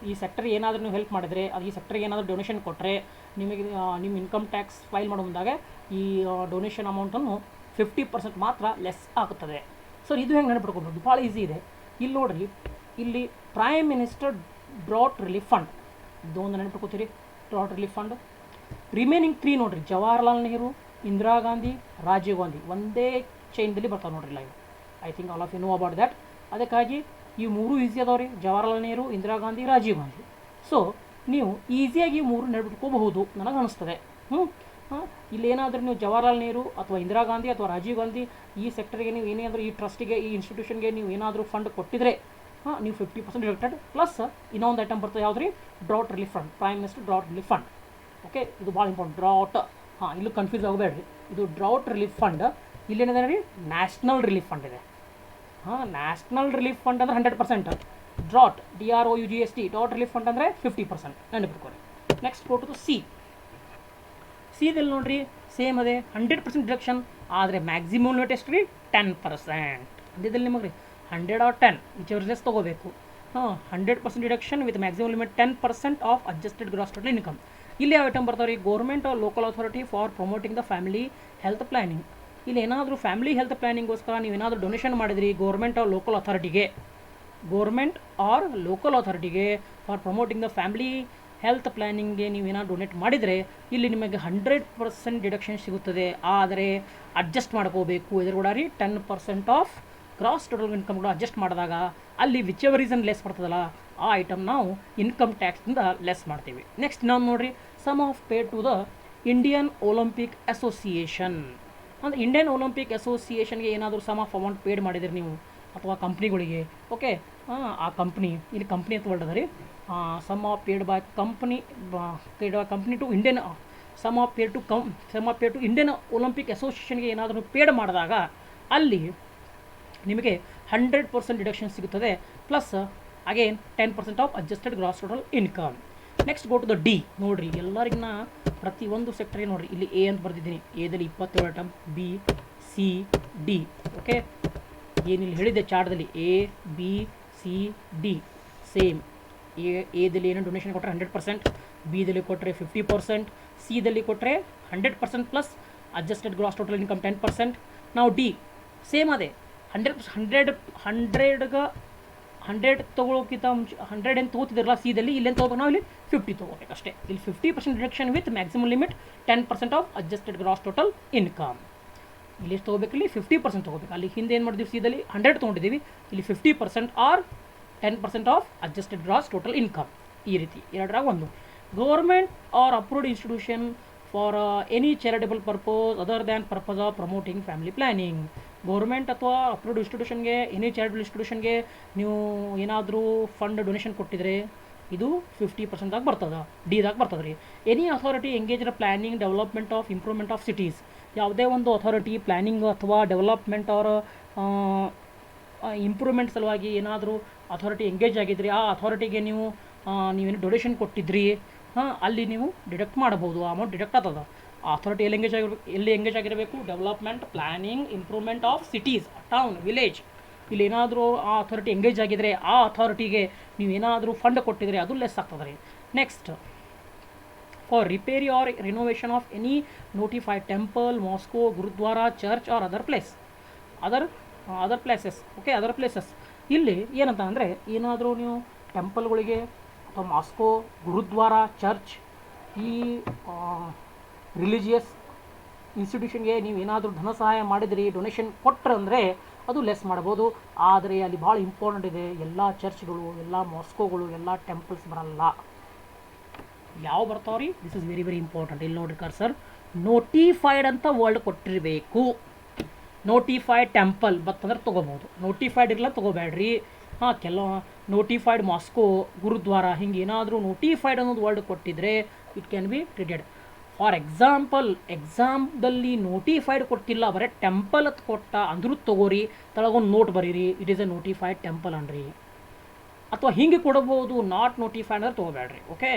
ಈ ಸೆಕ್ಟರ್ಗೆ ಏನಾದರೂ ನೀವು ಹೆಲ್ಪ್ ಮಾಡಿದರೆ, ಅದು ಈ ಸೆಕ್ಟರ್ಗೆ ಏನಾದರೂ ಡೊನೇಷನ್ ಕೊಟ್ಟರೆ ನಿಮಗೆ ನಿಮ್ಮ ಇನ್ಕಮ್ ಟ್ಯಾಕ್ಸ್ ಫೈಲ್ ಮಾಡೋ ಮುಂದಾಗ ಈ ಡೊನೇಷನ್ ಅಮೌಂಟನ್ನು 50% ಮಾತ್ರ ಲೆಸ್ ಆಗುತ್ತದೆ. ಸೊ ಇದು ಹೆಂಗೆ ನೆನಪಿಟ್ಕೊಬೋದು, ಭಾಳ ಈಸಿ ಇದೆ. ಇಲ್ಲಿ ನೋಡಿರಿ, ಇಲ್ಲಿ prime minister drought relief fund, ಇದು ಒಂದು ನೆನಪಿಟ್ಕೋತೀರಿ, ಡ್ರಾಟ್ ರಿಲೀಫ್ ಫಂಡ್. ರಿಮೈನಿಂಗ್ 3 ನೋಡಿರಿ, ಜವಾಹರ್ಲಾಲ್ ನೆಹರು, ಇಂದಿರಾ ಗಾಂಧಿ, ರಾಜೀವ್ ಗಾಂಧಿ, ಒಂದೇ ಚೈನ್ದಲ್ಲಿ ಬರ್ತಾವೆ ನೋಡ್ರಿ live. I think all of you know about that. ಅದಕ್ಕಾಗಿ ಈ 3 ಈಸಿ ಅದಾವೆ ರೀ, ಜವಾಹರ್ಲಾಲ್ ನೆಹರು, ಇಂದಿರಾ ಗಾಂಧಿ, ರಾಜೀವ್ ಗಾಂಧಿ. ಸೊ ನೀವು ಈಸಿಯಾಗಿ 3 ನೆನಪಿಟ್ಕೋಬಹುದು ನನಗೆ ಅನಿಸ್ತದೆ. ಇಲ್ಲಿ ಏನಾದರೂ ನೀವು ಜವಾಹರ್ಲಾಲ್ ನೆಹರು ಅಥವಾ ಇಂದಿರಾ ಗಾಂಧಿ ಅಥವಾ ರಾಜೀವ್ ಗಾಂಧಿ ಈ ಸೆಕ್ಟರ್ಗೆ ನೀವು ಏನಾದರೂ ಈ ಟ್ರಸ್ಟಿಗೆ, ಈ ಇನ್ಸ್ಟಿಟ್ಯೂಷನ್ಗೆ ನೀವು ಏನಾದರೂ ಫಂಡ್ ಕೊಟ್ಟಿದ್ರೆ ನೀವು 50% ಡಿಡಕ್ಟೆಡ್. ಪ್ಲಸ್ ಇನ್ನೊಂದು ಐಟಮ್ ಬರ್ತದೆ, ಯಾವ್ದು ರೀ, drought relief fund, prime minister drought relief fund. Okay, ಇದು ಭಾಳ ಇಂಪಾರ್ಟೆಂಟ್. ಡ್ರಾಟ್, ಇಲ್ಲೂ ಕನ್ಫ್ಯೂಸ್ ಆಗಬೇಡ್ರಿ, ಇದು ಡ್ರಾಟ್ ರಿಲೀಫ್ ಫಂಡ್. ಇಲ್ಲೇನಿದೆ ರೀ, ನ್ಯಾಷನಲ್ ರಿಲೀಫ್ ಫಂಡ್ ಇದೆ. ನ್ಯಾಷನಲ್ ರಿಲೀಫ್ ಫಂಡ್ ಅಂದರೆ 100%, drought DROUGST drought relief fund ಅಂದರೆ 50%, ನೆನಪಿಟ್ಕೊಳ್ಳಿ. Next go to C. ಸಿದಲ್ಲಿ ನೋಡಿರಿ, ಸೇಮ್ ಅದೇ 100% ಡಿಡಕ್ಷನ್, ಆದರೆ ಮ್ಯಾಕ್ಸಿಮಮ್ ಲಿಮಿಟ್ ಎಷ್ಟು ರೀ, 10%. ಅದಿದ್ದಲ್ಲಿ ನಿಮಗೆ ರೀ 100 or 10 ವಿಚ್ ತೊಗೋಬೇಕು. 100% deduction with maximum limit 10% of adjusted gross total income. ಇಲ್ಲಿ ಯಾವ ಐಟಮ್ ಬರ್ತಾವೆ ರೀ, government or local authority for promoting the family health planning. ಇಲ್ಲಿ ಏನಾದರೂ ಫ್ಯಾಮಿಲಿ ಹೆಲ್ತ್ ಪ್ಲಾನಿಂಗೋಸ್ಕರ ನೀವು ಏನಾದರೂ ಡೊನೇಷನ್ ಮಾಡಿದ್ರಿ ಗೌರ್ಮೆಂಟ್ ಆರ್ ಲೋಕಲ್ ಅಥಾರಿಟಿಗೆ for promoting the family health ಪ್ಲ್ಯಾನಿಂಗ್ಗೆ ನೀವೇನಾದ್ರು ಡೊನೇಟ್ ಮಾಡಿದರೆ ಇಲ್ಲಿ ನಿಮಗೆ 100% ಡಿಡಕ್ಷನ್ ಸಿಗುತ್ತದೆ. ಆದರೆ ಅಡ್ಜಸ್ಟ್ ಮಾಡ್ಕೋಬೇಕು, ಇದ್ರ ಕೂಡ ರೀ 10% ಆಫ್ ಗ್ರಾಸ್ ಟೋಟಲ್ ಇನ್ಕಮ್ ಕೂಡ ಅಡ್ಜಸ್ಟ್ ಮಾಡಿದಾಗ ಅಲ್ಲಿ ವಿಚ್ ಎವರ್ ರೀಸನ್ ಲೆಸ್ ಬರ್ತದಲ್ಲ ಆ ಐಟಮ್ ನಾವು ಇನ್ಕಮ್ ಟ್ಯಾಕ್ಸಿಂದ ಲೆಸ್ ಮಾಡ್ತೀವಿ. ನೆಕ್ಸ್ಟ್ ನಾವು ನೋಡಿರಿ, sum of pay to the Indian Olympic association. ಅಂದರೆ ಇಂಡಿಯನ್ ಒಲಿಂಪಿಕ್ ಅಸೋಸಿಯೇಷನ್ಗೆ ಏನಾದರೂ ಸಮ್ ಆಫ್ ಅಮೌಂಟ್ ಪೇಡ್ ಮಾಡಿದಿರಿ ನೀವು ಅಥವಾ ಕಂಪ್ನಿಗಳಿಗೆ. ಓಕೆ, ಆ ಕಂಪ್ನಿ, ಇಲ್ಲಿ ಕಂಪ್ನಿ ಅಂತ ವರ್ಡ್ ಅದ ರೀ, sum of paid by company to Indian sum of pay to Indian Olympic ಅಸೋಸಿಯೇಷನ್ಗೆ ಏನಾದರೂ ಪೇಡ್ ಮಾಡಿದಾಗ ಅಲ್ಲಿ ನಿಮಗೆ 100% ಡಿಡಕ್ಷನ್ ಸಿಗುತ್ತದೆ. Plus again 10% of adjusted gross total income. Next go to the D. ನೋಡಿರಿ, ಎಲ್ಲರಿಗಿನ ಪ್ರತಿಯೊಂದು ಸೆಕ್ಟರ್ಗೆ ನೋಡಿರಿ, ಇಲ್ಲಿ ಎ ಅಂತ ಬರ್ತಿದ್ದೀನಿ, ಎದಲ್ಲಿ 27 item, B, C, D. Okay, ಏನಿಲ್ಲಿ ಹೇಳಿದ್ದೆ ಚಾರ್ಟ್ದಲ್ಲಿ A, B, C, D same. ಎದಲ್ಲಿ ಏನೋ ಡೊನೇಷನ್ ಕೊಟ್ಟರೆ 100%, ಬಿದಲ್ಲಿ ಕೊಟ್ಟರೆ 50%, ಸಿದಲ್ಲಿ ಕೊಟ್ಟರೆ 100% plus adjusted gross total income 10%. ನಾವು ಡಿ ಸೇಮ್ ಅದೇ 100 ತೊಗೊಳೋಕ್ಕಿಂತ ಮುಂಚೆ 100 ಏನು ತೊಗೋತಿದ್ರಲ್ಲ ಸಿದಲ್ಲಿ, ಇಲ್ಲೇನು ತೊಗೋಬೇಕು ನಾವು, ಇಲ್ಲಿ 50 ತೊಗೋಬೇಕು ಅಷ್ಟೇ. ಇಲ್ಲಿ 50% deduction with maximum limit 10% of adjusted gross total income. ಇಲ್ಲಿ ಎಷ್ಟು ತೊಗೋಬೇಕು, ಇಲ್ಲಿ 50% ತೊಗೋಬೇಕು. ಅಲ್ಲಿ ಹಿಂದೆ ಏನು ಮಾಡಿದ್ವಿ, ಸಿದಲ್ಲಿ 100 ತೊಗೊಂಡಿದ್ದೀವಿ, ಇಲ್ಲಿ 50% or 10% of adjusted gross total income. ಈ ರೀತಿ ಎರಡರಾಗ ಒಂದು. Government or approved institution for any charitable purpose other than purpose of promoting family planning. Government ಅಥವಾ ಅಪ್ರೂವ್ಡ್ ಇನ್ಸ್ಟಿಟ್ಯೂಷನ್ಗೆ, ಎನಿ ಚಾರಿಟಬಲ್ ಇನ್ಸ್ಟಿಟ್ಯೂಷನ್ಗೆ ನೀವು ಏನಾದರೂ ಫಂಡ್ ಡೊನೇಷನ್ ಕೊಟ್ಟಿದ್ರೆ ಇದು 50% ಬರ್ತದೆ, ಡಿದಾಗ ಬರ್ತದೆ ರೀ. Any authority engaged planning development of improvement of cities. ಯಾವುದೇ ಒಂದು ಅಥಾರಿಟಿ ಪ್ಲ್ಯಾನಿಂಗ್ ಅಥವಾ ಡೆವಲಪ್ಮೆಂಟ್ ಆರ್ ಇಂಪ್ರೂವ್ಮೆಂಟ್ ಸಲುವಾಗಿ ಏನಾದರೂ ಅಥಾರಿಟಿ ಎಂಗೇಜ್ ಆಗಿದ್ರಿ, ಆ ಅಥಾರಿಟಿಗೆ ನೀವೇನು ಡೊನೇಷನ್ ಕೊಟ್ಟಿದ್ರಿ, ಅಲ್ಲಿ ನೀವು ಡಿಡಕ್ಟ್ ಮಾಡಬಹುದು, ಆ ಅಮೌಂಟ್ ಡಿಡಕ್ಟ್ ಆಗ್ತದೆ. ಆ ಅಥಾರಿಟಿ ಎಲ್ಲಿ ಎಂಗೇಜ್ ಆಗಿರಬೇಕು, development, planning, improvement of cities, town, village. ಇಲ್ಲಿ ಏನಾದರೂ ಆ ಅಥಾರಿಟಿ ಎಂಗೇಜ್ ಆಗಿದ್ದರೆ ಆ ಅಥಾರಿಟಿಗೆ ನೀವೇನಾದರೂ ಫಂಡ್ ಕೊಟ್ಟಿದ್ರೆ ಅದು ಲೆಸ್ ಆಗ್ತದೆ ರೀ. Next, for repair or renovation of any notified temple, mosque, gurdwara, church or other places. Okay, other places ಇಲ್ಲಿ ಏನಂತ ಅಂದರೆ ಏನಾದರೂ ನೀವು ಟೆಂಪಲ್ಗಳಿಗೆ ಅಥವಾ ಮಾಸ್ಕೋ, ಗುರುದ್ವಾರ, ಚರ್ಚ್, ಈ ರಿಲಿಜಿಯಸ್ ಇನ್ಸ್ಟಿಟ್ಯೂಷನ್ಗೆ ನೀವು ಏನಾದರೂ ಧನ ಸಹಾಯ ಮಾಡಿದ್ರಿ, ಡೊನೇಷನ್ ಕೊಟ್ಟರೆ ಅದು ಲೆಸ್ ಮಾಡ್ಬೋದು. ಆದರೆ ಅಲ್ಲಿ ಭಾಳ ಇಂಪಾರ್ಟೆಂಟ್ ಇದೆ, ಎಲ್ಲ ಚರ್ಚ್ಗಳು, ಎಲ್ಲ ಮಾಸ್ಕೋಗಳು, ಎಲ್ಲ ಟೆಂಪಲ್ಸ್ ಬರಲ್ಲ. ಯಾವ ಬರ್ತಾವ್ರಿ? This is very very important. ಇಲ್ಲಿ ನೋಡ್ರಿ ಕರ್ಸರ್, ನೋಟಿಫೈಡ್ ಅಂತ ವರ್ಡ್ ಕೊಟ್ಟಿರಬೇಕು. ನೋಟಿಫೈಡ್ ಟೆಂಪಲ್ ಬತ್ತಂದ್ರೆ ತೊಗೋಬೋದು, ನೋಟಿಫೈಡ್ ಇರಲ್ಲ ತೊಗೋಬೇಡ್ರಿ. ಹಾಂ, ಕೆಲವು ನೋಟಿಫೈಡ್ ಮಾಸ್ಕೋ, ಗುರುದ್ವಾರ ಹಿಂಗೆ ಏನಾದರೂ ನೋಟಿಫೈಡ್ ಅನ್ನೋದು ವರ್ಡ್ ಕೊಟ್ಟಿದ್ರೆ it can be treated. For example, ಎಕ್ಸಾಮ್ದಲ್ಲಿ ನೋಟಿಫೈಡ್ ಕೊಟ್ಟಿಲ್ಲ, ಬರೀ ಟೆಂಪಲ್ ಅಂತ ಕೊಟ್ಟ ಅಂದ್ರೂ ತೊಗೋರಿ, ತಳಗೊಂದು ನೋಟ್ ಬರೀರಿ, it is a notified temple ಅನ್ರಿ. ಅಥವಾ ಹಿಂಗೆ ಕೊಡಬಹುದು, ನಾಟ್ ನೋಟಿಫೈಡ್ ಅಂದ್ರೆ ತೊಗೋಬೇಡ್ರಿ. ಓಕೆ,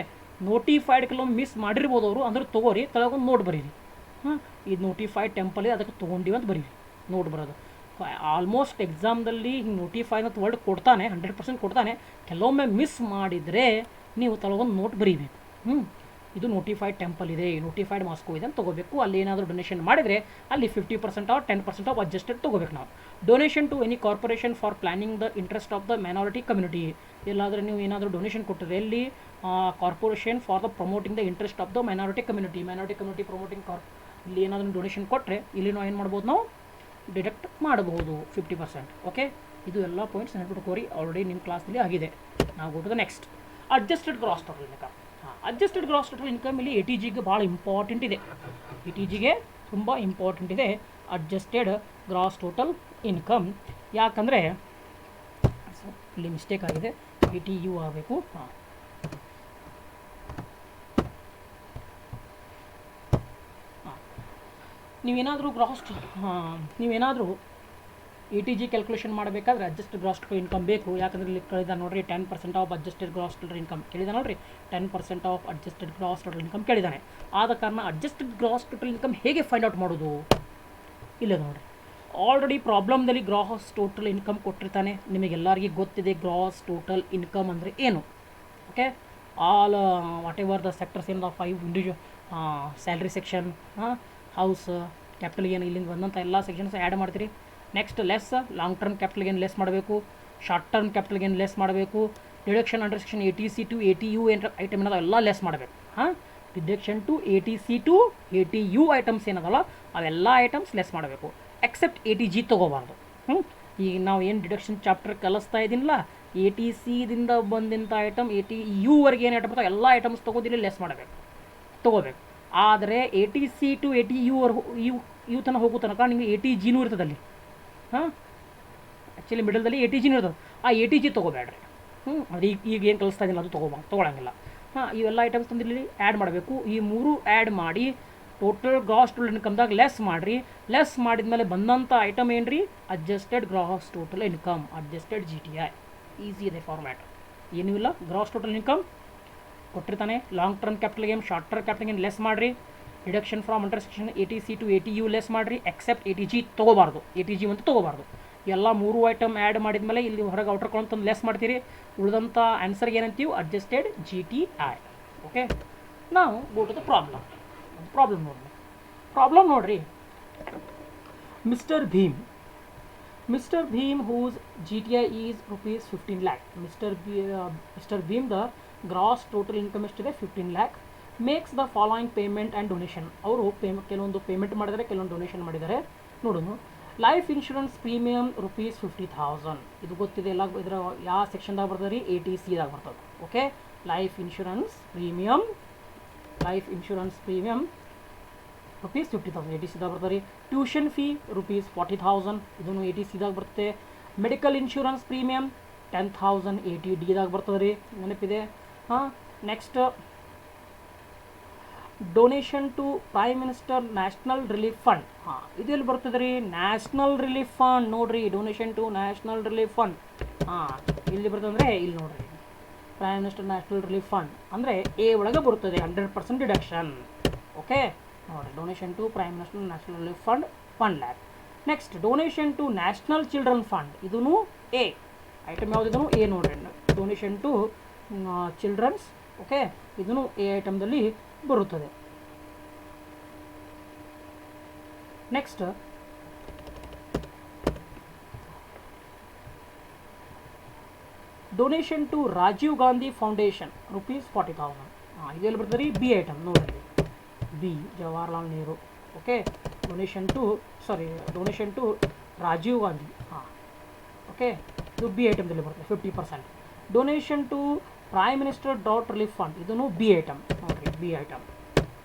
ನೋಟಿಫೈಡ್ ಕೆಲವೊಮ್ಮೆ ಮಿಸ್ ಮಾಡಿರ್ಬೋದು ಅವರು, ಅಂದ್ರೆ ತೊಗೋರಿ, ತಳಗೊಂದು ನೋಟ್ ಬರೀರಿ. ಹಾಂ, ಇದು ನೋಟಿಫೈಡ್ ಟೆಂಪಲ್ ಇದೆ, ಅದಕ್ಕೆ ತೊಗೊಂಡಿವಿ ಅಂತ ಬರೀರಿ, ನೋಟ್ ಬರೋದು. ಆಲ್ಮೋಸ್ಟ್ ಎಕ್ಸಾಮ್ದಲ್ಲಿ ಹಿಂಗೆ ನೋಟಿಫೈಡ್ ಅಂತ ವರ್ಡ್ ಕೊಡ್ತಾನೆ, 100% ಕೊಡ್ತಾನೆ. ಕೆಲವೊಮ್ಮೆ ಮಿಸ್ ಮಾಡಿದರೆ ನೀವು ತಳಗೊಂದು ನೋಟ್ ಬರೀಬೇಕು. ಇದು ನೋಟಿಫೈಡ್ ಟೆಂಪಲ್ ಇದೆ, ನೋಟಿಫೈಡ್ ಮಾಸ್ಕೋ ಇದೆ ಅಂತ ತೊಗೋಬೇಕು. ಅಲ್ಲಿ ಏನಾದರೂ ಡೊನೇಷನ್ ಮಾಡಿದರೆ ಅಲ್ಲಿ 50% ಆರ್ 10% ಆಫ್ ಅಡ್ಜಸ್ಟೆಡ್ ತೊಗೋಬೇಕು ನಾವು. Donation to any corporation for planning the interest of the minority community. ಎಲ್ಲಾದರೂ ನೀವು ಏನಾದರೂ ಡೊನೇಷನ್ ಕೊಟ್ಟಿದ್ರೆ ಎಲ್ಲಿ corporation for the promoting the interest of the minority community promoting ಇಲ್ಲಿ ಏನಾದರೂ ಡೊನೇಷನ್ ಕೊಟ್ಟರೆ ಇಲ್ಲಿ ನಾವು ಏನು ಮಾಡ್ಬೋದು, ನಾವು ಡಿಡಕ್ಟ್ ಮಾಡಬಹುದು 50%. ಓಕೆ, ಇದು ಎಲ್ಲ ಪಾಯಿಂಟ್ಸ್ ನೆನಪಿಟ್ಕೋರಿ, ಆಲ್ರೆಡಿ ನಿಮ್ಮ ಕ್ಲಾಸ್ನಲ್ಲಿ ಆಗಿದೆ. ನಾವು go to the next, adjusted gross total income. Adjusted gross total income ಇಲ್ಲಿ ATGಗೆ ಭಾಳ ಇಂಪಾರ್ಟೆಂಟ್ ಇದೆ. ATGಗೆ ತುಂಬ ಇಂಪಾರ್ಟೆಂಟ್ ಇದೆ ಅಡ್ಜಸ್ಟೆಡ್ ಗ್ರಾಸ್ ಟೋಟಲ್ ಇನ್ಕಮ್. ಯಾಕಂದರೆ ಇಲ್ಲಿ ಮಿಸ್ಟೇಕ್ ಆಗಿದೆ, ATU ಆಗಬೇಕು. ನೀವೇನಾದರೂ ATG ಕ್ಯಾಲ್ಕುಲೇಷನ್ ಮಾಡಬೇಕಾದ್ರೆ ಅಡ್ಜಸ್ಟೆಡ್ ಗ್ರಾಸ್ ಟೋಟಲ್ ಇನ್ಕಮ್ ಬೇಕು. ಯಾಕಂದರೆ ಇಲ್ಲಿ ಕೇಳಿದ ನೋಡಿರಿ, 10% of adjusted gross total income ಕೇಳಿದ ನೋಡಿರಿ, 10% of adjusted gross total income ಕೇಳಿದ್ದಾನೆ. ಆದ ಕಾರಣ ಅಡ್ಜಸ್ಟೆಡ್ ಗ್ರಾಸ್ ಟೋಟಲ್ ಇನ್ಕಮ್ ಹೇಗೆ ಫೈಂಡ್ ಔಟ್ ಮಾಡೋದು? ಇಲ್ಲ ನೋಡಿರಿ, ಆಲ್ರೆಡಿ ಪ್ರಾಬ್ಲಮ್ದಲ್ಲಿ ಗ್ರಾಸ್ ಟೋಟಲ್ ಇನ್ಕಮ್ ಕೊಟ್ಟಿರ್ತಾನೆ. ನಿಮಗೆಲ್ಲರಿಗೂ ಗೊತ್ತಿದೆ ಗ್ರಾಸ್ ಟೋಟಲ್ ಇನ್ಕಮ್ ಅಂದರೆ ಏನು. Okay, all whatever the sectors in the 5 individual salary section, house, capital gain, ಇಲ್ಲಿಂದ ಬಂದಂಥ ಎಲ್ಲ ಸೆಕ್ಷನ್ಸ್ ಆ್ಯಡ್ ಮಾಡ್ತೀರಿ. Next less, long term capital gain less ಮಾಡಬೇಕು, short term capital gain less ಮಾಡಬೇಕು, deduction under section ATC to ATU item ಏನದ ಎಲ್ಲ less ಮಾಡಬೇಕು. Deduction to ATC to ATU items ಏನದಲ್ಲ ಅವೆಲ್ಲ ಐಟಮ್ಸ್ ಲೆಸ್ ಮಾಡಬೇಕು, ಎಕ್ಸೆಪ್ಟ್ ATG ತೊಗೋಬಾರ್ದು. ಈಗ ನಾವು ಏನು ಡಿಡಕ್ಷನ್ ಚಾಪ್ಟರ್ ಕಲಿಸ್ತಾ ಇದ್ದೀನಿಲ್ಲ, ATCದಿಂದ ಬಂದಂಥ ಐಟಮ್ ATUವರೆಗೆ ಏನು ಐಟಮ್ ಎಲ್ಲ ಐಟಮ್ಸ್ ತೊಗೋದಿಲ್ಲ, ಲೆಸ್ ಮಾಡಬೇಕು, ತೊಗೋಬೇಕು. ಆದರೆ ATC ಟು ATU ಇವು ತನಕ ಹೋಗೋ ತನಕ ನಿಮಗೆ ATGನೂ ಇರ್ತದಲ್ಲಿ. ಆ್ಯಕ್ಚುಲಿ ಮಿಡಲ್ದಲ್ಲಿ ATGನೂ ಇರ್ತದೆ, ಆ ATG ತೊಗೋಬೇಡ್ರಿ. ಅದು ಈಗ ಏನು ಕಲಿಸ್ತಾ ಇದ್ದಿಲ್ಲ ಅದು ತೊಗೊಳಂಗಿಲ್ಲ. ಇವೆಲ್ಲ ಐಟಮ್ಸ್ ತಂದಿಲ್ಲಿ ಆ್ಯಡ್ ಮಾಡಬೇಕು. ಈ 3 ಆ್ಯಡ್ ಮಾಡಿ ಟೋಟಲ್ ಗ್ರಾಸ್ ಟೋಟಲ್ ಇನ್ಕಮ್ದಾಗ ಲೆಸ್ ಮಾಡಿರಿ. ಲೆಸ್ ಮಾಡಿದ್ಮೇಲೆ ಬಂದಂಥ ಐಟಮ್ ಏನು ರೀ? Adjusted gross total income, adjusted GTI. Easy ಇದೆ ಫಾರ್ಮ್ಯಾಟ್, ಏನೂ ಇಲ್ಲ. ಗ್ರಾಸ್ ಟೋಟಲ್ ಇನ್ಕಮ್ ಕೊಟ್ಟಿರ್ತಾನೆ, long term capital gain, short term capital gain less ಮಾಡಿರಿ, deduction from under section ATC to ATU less ಮಾಡಿರಿ, ಎಕ್ಸೆಪ್ಟ್ ATG ತೊಗೋಬಾರ್ದು, ATG ಅಂತ ತೊಗೋಬಾರ್ದು. ಎಲ್ಲ 3 item add ಮಾಡಿದ್ಮೇಲೆ ಇಲ್ಲಿ ಹೊರಗೆ ಔಟರ್ ಕಾಲಮ್ ತಂದು ಲೆಸ್ ಮಾಡ್ತೀರಿ. ಉಳಿದಂಥ ಆನ್ಸರ್ಗೆ ಏನಂತೀವಿ? Adjusted GTI. ಓಕೆ, ನಾವು ಗೋ ಟು ದ ಪ್ರಾಬ್ಲಮ್ ನೋಡ್ರಿ. Mister Bhim whose GTI is rupees 15 lakh. Mr. Beam the gross total income ಎಷ್ಟಿದೆ? 15 lakh. Makes the following payment and donation. ಅವರು ಕೆಲವೊಂದು ಪೇಮೆಂಟ್ ಮಾಡಿದ್ದಾರೆ, ಕೆಲವೊಂದು ಡೊನೇಷನ್ ಮಾಡಿದ್ದಾರೆ. ನೋಡೋಣ. Life insurance premium rupees 50,000. ಇದು ಗೊತ್ತಿದೆ ಎಲ್ಲ. ಇದರ ಯಾವ ಸೆಕ್ಷನ್ದಾಗ ಬರ್ತದೆ ರೀ? ATCದಾಗ ಬರ್ತದೆ. Okay, life insurance premium rupees 50,000 ATCದಾಗ ಬರ್ತದೆ ರೀ. ಟ್ಯೂಷನ್ ಫೀ rupees 40,000, ಇದನ್ನು ATCದಾಗ ಬರುತ್ತೆ. ಮೆಡಿಕಲ್ ಇನ್ಶೂರೆನ್ಸ್ ಪ್ರೀಮಿಯಮ್ 10,000 ATDದಾಗ ಬರ್ತದೆ ರೀ, ನೆನಪಿದೆ. Next donation to prime minister national relief fund. ಇದೆಲ್ಲಿ ಬರ್ತದೆ ರೀ? National relief fund. ನೋಡಿರಿ, donation to national relief fund ಇಲ್ಲಿ ಬರ್ತದೆ. ಇಲ್ಲಿ ನೋಡಿರಿ, prime minister national relief fund ಅಂದರೆ A ಒಳಗೆ ಬರ್ತದೆ, 100% ಡಿಡಕ್ಷನ್. ಓಕೆ, ನೋಡಿರಿ, donation to prime minister national relief fund 1 lakh. Next donation to national children fund, ಇದೂ A ಐಟಮ್. ಯಾವುದಿದೂ A ನೋಡಿರಿ, ಡೊನೇಷನ್ ಟು ಚಿಲ್ಡ್ರನ್ಸ್. ಓಕೆ, ಇದೂ A ಐಟಮ್ದಲ್ಲಿ ಬರುತ್ತದೆ. Next donation to Rajiv Gandhi foundation ₹40,000. ಇದೆಲ್ಲಿ ಬರ್ತದೆ ರೀ? ಬಿ ಐಟಮ್ ನೋಡಿರಿ, B Jawaharlal Nehru. Okay, donation to Rajiv Gandhi. Okay, ಇದು ಬಿ ಐಟಮ್ದಲ್ಲಿ ಬರ್ತದೆ 50%. Donation to prime minister drought relief fund, ಇದನ್ನು ಬಿ ಐಟಮ್ ನೋಡಿರಿ, B item.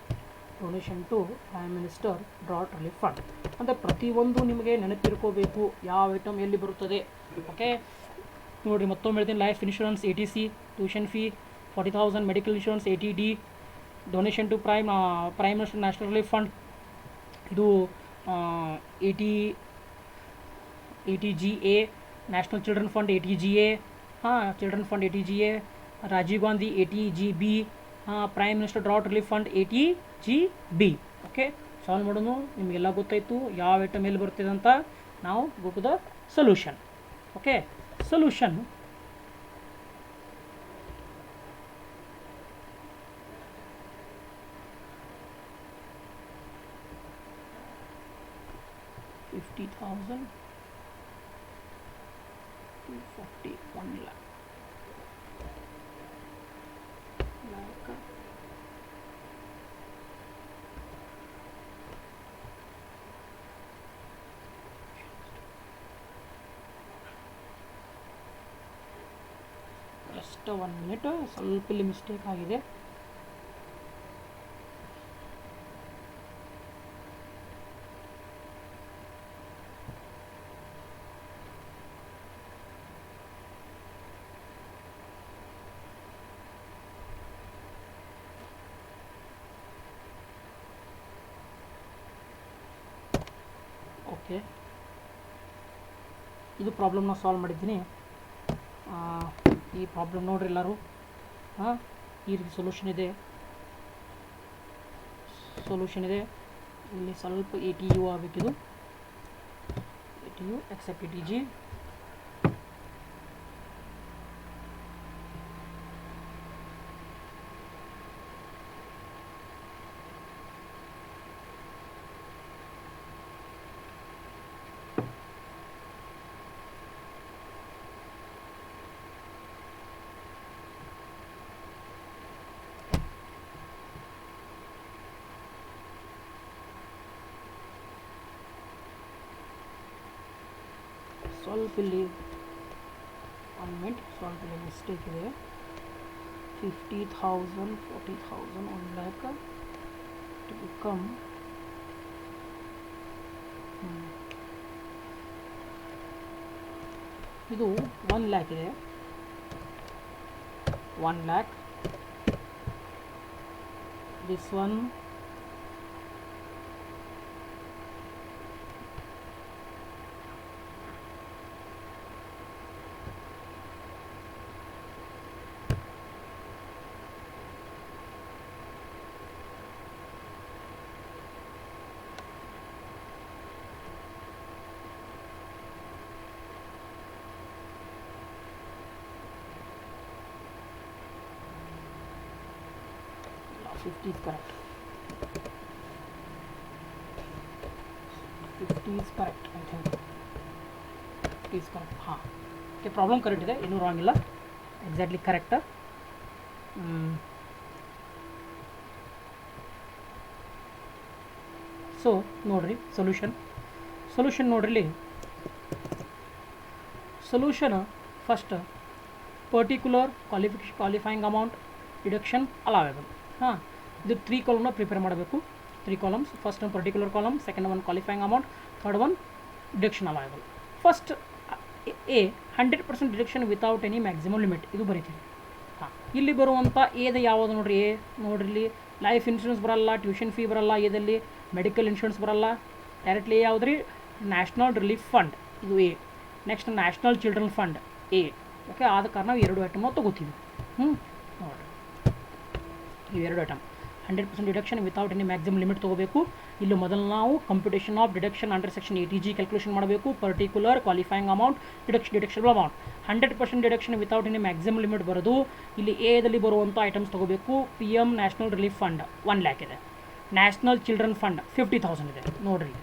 Donation to prime minister drought relief fund ಅಂದರೆ ಪ್ರತಿಯೊಂದು ನಿಮಗೆ ನೆನಪಿರ್ಕೋಬೇಕು ಯಾವ ಐಟಮ್ ಎಲ್ಲಿ ಬರುತ್ತದೆ. ಓಕೆ ನೋಡಿರಿ, ಮತ್ತೊಮ್ಮೆ ಹೇಳ್ತೀನಿ. Life insurance ATC, tuition fee 40,000. Medical insurance ATD. Donation to prime minister national relief fund, ಇದು ATGA. National children fund ATGA, children fund ATGA. Rajiv Gandhi ATGB. Prime minister drought relief fund ATGB. Okay, solve ಮಾಡೋಣ. ನಿಮಗೆಲ್ಲ ಗೊತ್ತಾಯಿತು ಯಾವ item ಎಲ್ಲಿ ಬರ್ತಿದೆ ಅಂತ. ನಾವು go to the solution. Okay, solution $50,000 240 1 lakh. Just 1 minute, ಸ್ವಲ್ಪ ಇಲ್ಲಿ ಮಿಸ್ಟೇಕ್ ಆಗಿದೆ. ಓಕೆ, ಇದು ಪ್ರಾಬ್ಲಮ್ನ ಸಾಲ್ವ್ ಮಾಡಿದ್ದೀನಿ. ಈ ಪ್ರಾಬ್ಲಮ್ ನೋಡ್ರಿ ಎಲ್ಲರೂ. ಈ ರೀತಿ ಸೊಲ್ಯೂಷನ್ ಇದೆ. ಇಲ್ಲಿ ಸ್ವಲ್ಪ ATU ಆಗಬೇಕಿದು. ATU except ATG. ಸ್ವಲ್ಪ ಇಲ್ಲಿ 1 minute, ಸ್ವಲ್ಪ ಇಲ್ಲಿ ಮಿಸ್ಟೇಕ್ ಇದೆ. 50,000 40,000 1 lakh to become ಇದು 1 lakh ಇದೆ. 1 lakh. This one is correct. 50 is correct, I think. 50 is correct. Okay, problem correct ಇದೆ, ಏನೂ ರಾಂಗ್ ಇಲ್ಲ, ಎಕ್ಸಾಕ್ಟ್ಲಿ ಕರೆಕ್ಟ್. ಸೊ ನೋಡ್ರಿ ಸೊಲ್ಯೂಷನ್ ನೋಡ್ರಿ. Solution first particular qualifying amount deduction allowable. ಇದು 3 ಕಾಲಮ್ನ ಪ್ರಿಪೇರ್ ಮಾಡಬೇಕು. 3 ಕಾಲಮ್ಸ್. ಫಸ್ಟ್ ಒಂದು ಪರ್ಟಿಕ್ಯುಲರ್ ಕಾಲಮ್, ಸೆಕೆಂಡ್ ಒಂದು qualifying amount, third one deduction allowable. First A 100% deduction without any maximum limit, ಇದು ಬರೀತೀವಿ. ಇಲ್ಲಿ ಬರುವಂಥ ಏದು ಯಾವುದು ನೋಡ್ರಿ? ಎ ನೋಡ್ರಿ, ಇಲ್ಲಿ ಲೈಫ್ ಇನ್ಶೂರೆನ್ಸ್ ಬರಲ್ಲ, ಟ್ಯೂಷನ್ ಫೀ ಬರಲ್ಲ, ಎದಲ್ಲಿ ಮೆಡಿಕಲ್ ಇನ್ಶೂರೆನ್ಸ್ ಬರಲ್ಲ. ಡೈರೆಕ್ಟ್ಲಿ ಯಾವುದು ರೀ? ನ್ಯಾಷನಲ್ ರಿಲೀಫ್ ಫಂಡ್, ಇದು A. Next national children fund A. Okay, ಆದ ಕಾರಣ ನಾವು 2 ಐಟಮ್ ತೊಗೋತೀವಿ. ನೋಡಿರಿ, ಇವೆರಡು item 100% deduction without any maximum limit ತೊಗೋಬೇಕು. ಇಲ್ಲಿ ಮೊದಲು ನಾವು computation of deduction under section ATG calculation ಮಾಡಬೇಕು. Particular qualifying amount, deductionable amount. 100% deduction without any maximum limit ಬರೋದು. ಇಲ್ಲಿ ಎದಲ್ಲಿ ಬರುವಂಥ ಐಟಮ್ಸ್ ತೊಗೋಬೇಕು. PM national relief fund 1 lakh ಇದೆ. ನ್ಯಾಷನಲ್ ಚಿಲ್ಡ್ರನ್ ಫಂಡ್ 50,000 ಇದೆ. ನೋಡಿರಿ,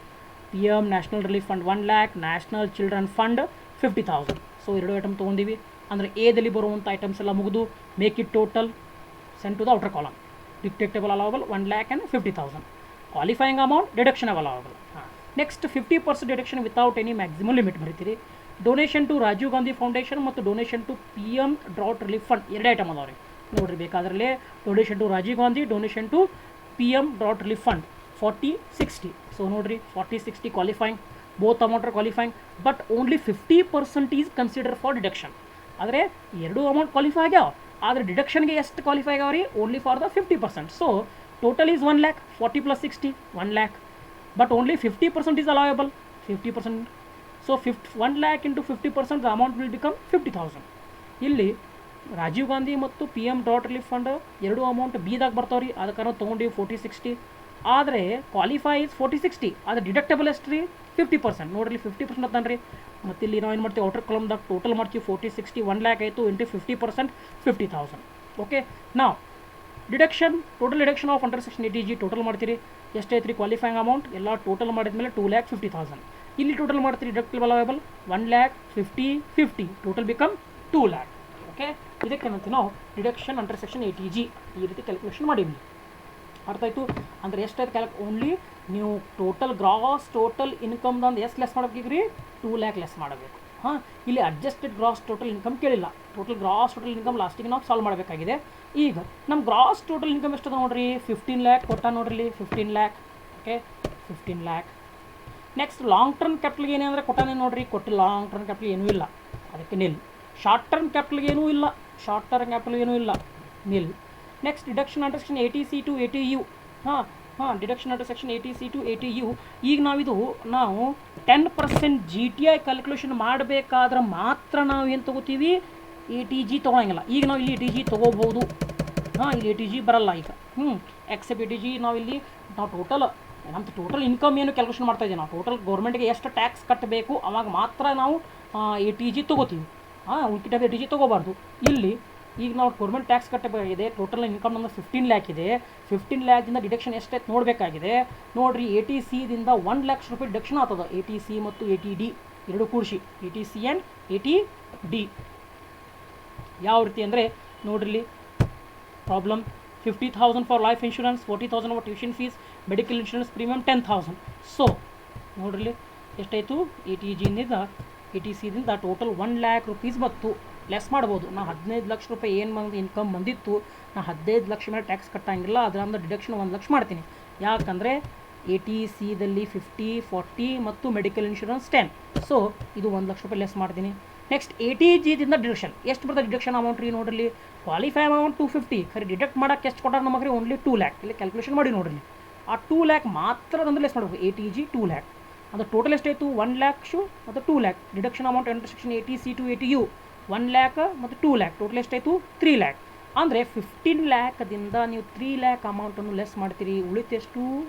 PM national relief fund 1 lakh, national children fund 50,000. So 2 item ತೊಗೊಂಡಿವಿ. ಅಂದರೆ ಎದಲ್ಲಿ ಬರುವಂಥ ಐಟಮ್ಸ್ ಎಲ್ಲ ಮುಗಿದು make it total send to the outer column. Deductible allowable 1,50,000. Qualifying amount deductionable allowable. Next 50% deduction without any maximum limit ಬರೀತೀರಿ. Donation to Rajiv Gandhi foundation ಮತ್ತು donation to PM drought relief fund ಎರಡೇ ಐಟಮ್ ಅದಾವ್ರಿ ನೋಡಿರಿ. ಬೇಕಾದ್ರಲ್ಲಿ donation to Rajiv Gandhi, donation to PM drought relief fund 40-60. So ನೋಡಿರಿ 40-60 qualifying, both amount are qualifying, but only 50% is consider for deduction. ಆದರೆ ಎರಡು amount qualify ಆಗ್ಯಾವ, ಆದರೆ ಡಿಡಕ್ಷನ್ಗೆ ಎಷ್ಟು ಕ್ವಾಲಿಫೈ ಆಗ್ಯಾವ ರೀ? Only for the 50%. So total is 1 lakh, 40 + 60 1 lakh, but only 50% is allowable. 50%. So 1 lakh into 50%, the amount will become 50,000. ಇಲ್ಲಿ ರಾಜೀವ್ ಗಾಂಧಿ ಮತ್ತು PM drought relief fund ಎರಡು ಅಮೌಂಟ್ ಬಿದಾಗ ಬರ್ತಾವ್ರಿ, ಆದ ಕಾರಣ ತೊಗೊಂಡು 40-60. ಆದರೆ ಕ್ವಾಲಿಫೈ ಇಸ್ 40-60, ಆದರೆ ಡಿಡಕ್ಟಬಲ್ ಎಷ್ಟು ರೀ? 50%. ನೋಡ್ರಿ 50% ಅಂತಾನೆ ರೀ. ಮತ್ತು ಇಲ್ಲಿ ನಾವು ಏನು ಮಾಡ್ತೀವಿ, ಔಟರ್ ಕಾಲಮ್ದಾಗ ಟೋಟಲ್ ಮಾಡ್ತೀವಿ 40-60, 1 lakh ಆಯಿತು ಇಂಟು 50%, 50,000. ಓಕೆ, ನಾವು deduction, total deduction of under section 80G total ಮಾಡ್ತೀರಿ. ಎಷ್ಟೈತೆ ರೀ ಕ್ವಾಲಿಫೈಯಿಂಗ್ ಅಮೌಂಟ್? ಎಲ್ಲ ಟೋಟಲ್ ಮಾಡಿದ್ಮೇಲೆ 2,50,000. ಇಲ್ಲಿ ಟೋಟಲ್ ಮಾಡ್ತೀರಿ deductible allowable 1,50,50, total become 2 lakh. Okay, ಇದಕ್ಕೆ ಏನಂತೀವಿ ನಾವು ಡಿಡಕ್ಷನ್ ಅಂಡರ್ ಸೆಕ್ಷನ್ 80G. ಈ ರೀತಿ ಕ್ಯಾಲ್ಕುಲೇಷನ್ ಮಾಡೀವಿ. ಅರ್ಥ ಆಯಿತು? ಅಂದರೆ ಎಷ್ಟಾಯ್ತು ನೀವು ಟೋಟಲ್ ಗ್ರಾಸ್ ಟೋಟಲ್ ಇನ್ಕಮ್ದಂದು ಎಷ್ಟು ಲೆಸ್ ಮಾಡಬೇಕು ರೀ? 2 lakh ಲೆಸ್ ಮಾಡಬೇಕು. ಹಾಂ, ಇಲ್ಲಿ ಅಡ್ಜಸ್ಟೆಡ್ ಗ್ರಾಸ್ ಟೋಟಲ್ ಇನ್ಕಮ್ ಕೇಳಿಲ್ಲ, ಟೋಟಲ್ ಗ್ರಾಸ್ ಟೋಟಲ್ ಇನ್ಕಮ್ ಲಾಸ್ಟಿಗೆ ನಾವು ಸಾಲ್ವ್ ಮಾಡಬೇಕಾಗಿದೆ. ಈಗ ನಮ್ಮ ಗ್ರಾಸ್ ಟೋಟಲ್ ಇನ್ಕಮ್ ಎಷ್ಟದ ನೋಡಿರಿ? 15 lakh ಕೊಟ್ಟ ನೋಡ್ರಿ, 15 lakh. Okay, 15 lakh. Next long term ಕ್ಯಾಪಿಟಲ್ಗೆ ಏನೇಂದರೆ ಕೊಟ್ಟಾನೆ ನೋಡಿರಿ, ಕೊಟ್ಟಿಲ್ಲ. ಲಾಂಗ್ ಟರ್ಮ್ ಕ್ಯಾಪಿಟಲ್ ಏನೂ ಇಲ್ಲ, ಅದಕ್ಕೆ ನಿಲ್. ಶಾರ್ಟ್ ಟರ್ಮ್ ಕ್ಯಾಪಿಟಲ್ಗೆ ಏನೂ ಇಲ್ಲ, ಶಾರ್ಟ್ ಟರ್ಮ್ ಕ್ಯಾಪಿಟಲ್ ಏನೂ ಇಲ್ಲ, nil. Next deduction under section 80C to 80U. ಡಿಡಕ್ಷನ್ under section 80C to 80U. ಈಗ ನಾವು 10% GTI ಕ್ಯಾಲ್ಕುಲೇಷನ್ ಮಾಡಬೇಕಾದ್ರೆ ಮಾತ್ರ ನಾವು ಏನು ತೊಗೋತೀವಿ? 80G ತೊಗೊಳಂಗಿಲ್ಲ. ಈಗ ನಾವು ಇಲ್ಲಿ 80G ತೊಗೋಬೋದು. ಇಲ್ಲಿ 80G ಬರಲ್ಲ ಈಗ. ಎಕ್ಸೆಪ್ಟ್ 80G ನಾವು ಟೋಟಲ್ ಇನ್ಕಮ್ ಏನು ಕ್ಯಾಲ್ಕುಲೇಷನ್ ಮಾಡ್ತಾ ಇದ್ದೀವಿ, ನಾವು ಟೋಟಲ್ ಗೌರ್ಮೆಂಟ್ಗೆ ಎಷ್ಟು ಟ್ಯಾಕ್ಸ್ ಕಟ್ಟಬೇಕು ಅವಾಗ ಮಾತ್ರ ನಾವು 80G ತೊಗೋತೀವಿ. ಉಳ್ಕಿಟ್ಟ 80G ತೊಗೋಬಾರ್ದು. ಇಲ್ಲಿ ಈಗ ನಾವು ಗೌರ್ಮೆಂಟ್ ಟ್ಯಾಕ್ಸ್ ಕಟ್ಟಬೇಕಾಗಿದೆ. ಟೋಟಲ್ ಇನ್ಕಮ್ ನಮ್ಮದು 15 lakh ಇದೆ. 15 lakhದಿಂದ ಡಿಡಕ್ಷನ್ ಎಷ್ಟೈತೆ ನೋಡಬೇಕಾಗಿದೆ. ನೋಡಿರಿ 80Cದಿಂದ 1 lakh ರೂಪಾಯಿ ಡಿಡಕ್ಷನ್ ಆಗ್ತದೆ. 80C ಮತ್ತು 80D ಎರಡು ಕೂಡಿಸಿ 80C ಆ್ಯಂಡ್ 80D ಯಾವ ರೀತಿ ಅಂದರೆ ನೋಡ್ರಿ, problem 50,000 for life insurance, 40,000 for tuition fees, medical insurance premium 10,000. So ನೋಡ್ರಿ ಎಷ್ಟಾಯಿತು? 80Cದಿಂದ ಟೋಟಲ್ 1 lakh ರೂಪೀಸ್ ಬಂತು. ಲೆಸ್ ಮಾಡ್ಬೋದು. ನಾ 15 ಲಕ್ಷ ರೂಪಾಯಿ ಏನು ಇನ್ಕಮ್ ಬಂದಿತ್ತು, ನಾ 15 ಲಕ್ಷ ಮೇಲೆ ಟ್ಯಾಕ್ಸ್ ಕಟ್ಟಂಗಿಲ್ಲ, ಅದರಿಂದ ಡಿಡಕ್ಷನ್ 1 ಲಕ್ಷ ಮಾಡ್ತೀನಿ. ಯಾಕಂದರೆ 80Cದಲ್ಲಿ 50, 40 ಮತ್ತು ಮೆಡಿಕಲ್ ಇನ್ಶೂರೆನ್ಸ್ 10. ಸೊ ಇದು 1 ಲಕ್ಷ ರೂಪಾಯಿ ಲೆಸ್ ಮಾಡ್ತೀನಿ. ನೆಕ್ಸ್ಟ್ 80Gದಿಂದ ಡಿಡಕ್ಷನ್ ಎಷ್ಟು ಬರ್ತದೆ? ಡಿಡಕ್ಷನ್ ಅಮೌಂಟ್ ರೀ ನೋಡ್ರಿ, ಕ್ವಾಲಿಫೈ ಅಮೌಂಟ್ 250, ಖರೀ ಡಿಡಕ್ಟ್ ಮಾಡೋಕ್ಕೆ ಎಷ್ಟು ಕೊಟ್ಟಾರೆ ನಮಗೆ? Only 2 lakh. ಇಲ್ಲಿ ಕ್ಯಾಲ್ಕುಲೇಷನ್ ಮಾಡಿ ನೋಡ್ರಿ, ಆ 2 lakh ಮಾತ್ರ ಅಂದ್ರೆ ಲೆಸ್ ಮಾಡಬೇಕು. 80G 2 lakh, ಅದು ಟೋಟಲ್ ಎಷ್ಟಾಯಿತು? 1 lakh ಮತ್ತು 2 lakh. Deduction amount under section 80C to 80U 1 lakh ಮತ್ತು 2 lakh, ಟೋಟಲ್ ಎಷ್ಟಾಯಿತು? 3 lakh. ಅಂದರೆ 15 lakhದಿಂದ ನೀವು 3 lakh ಅಮೌಂಟನ್ನು ಲೆಸ್ ಮಾಡ್ತೀರಿ. ಉಳಿತೆಷ್ಟು?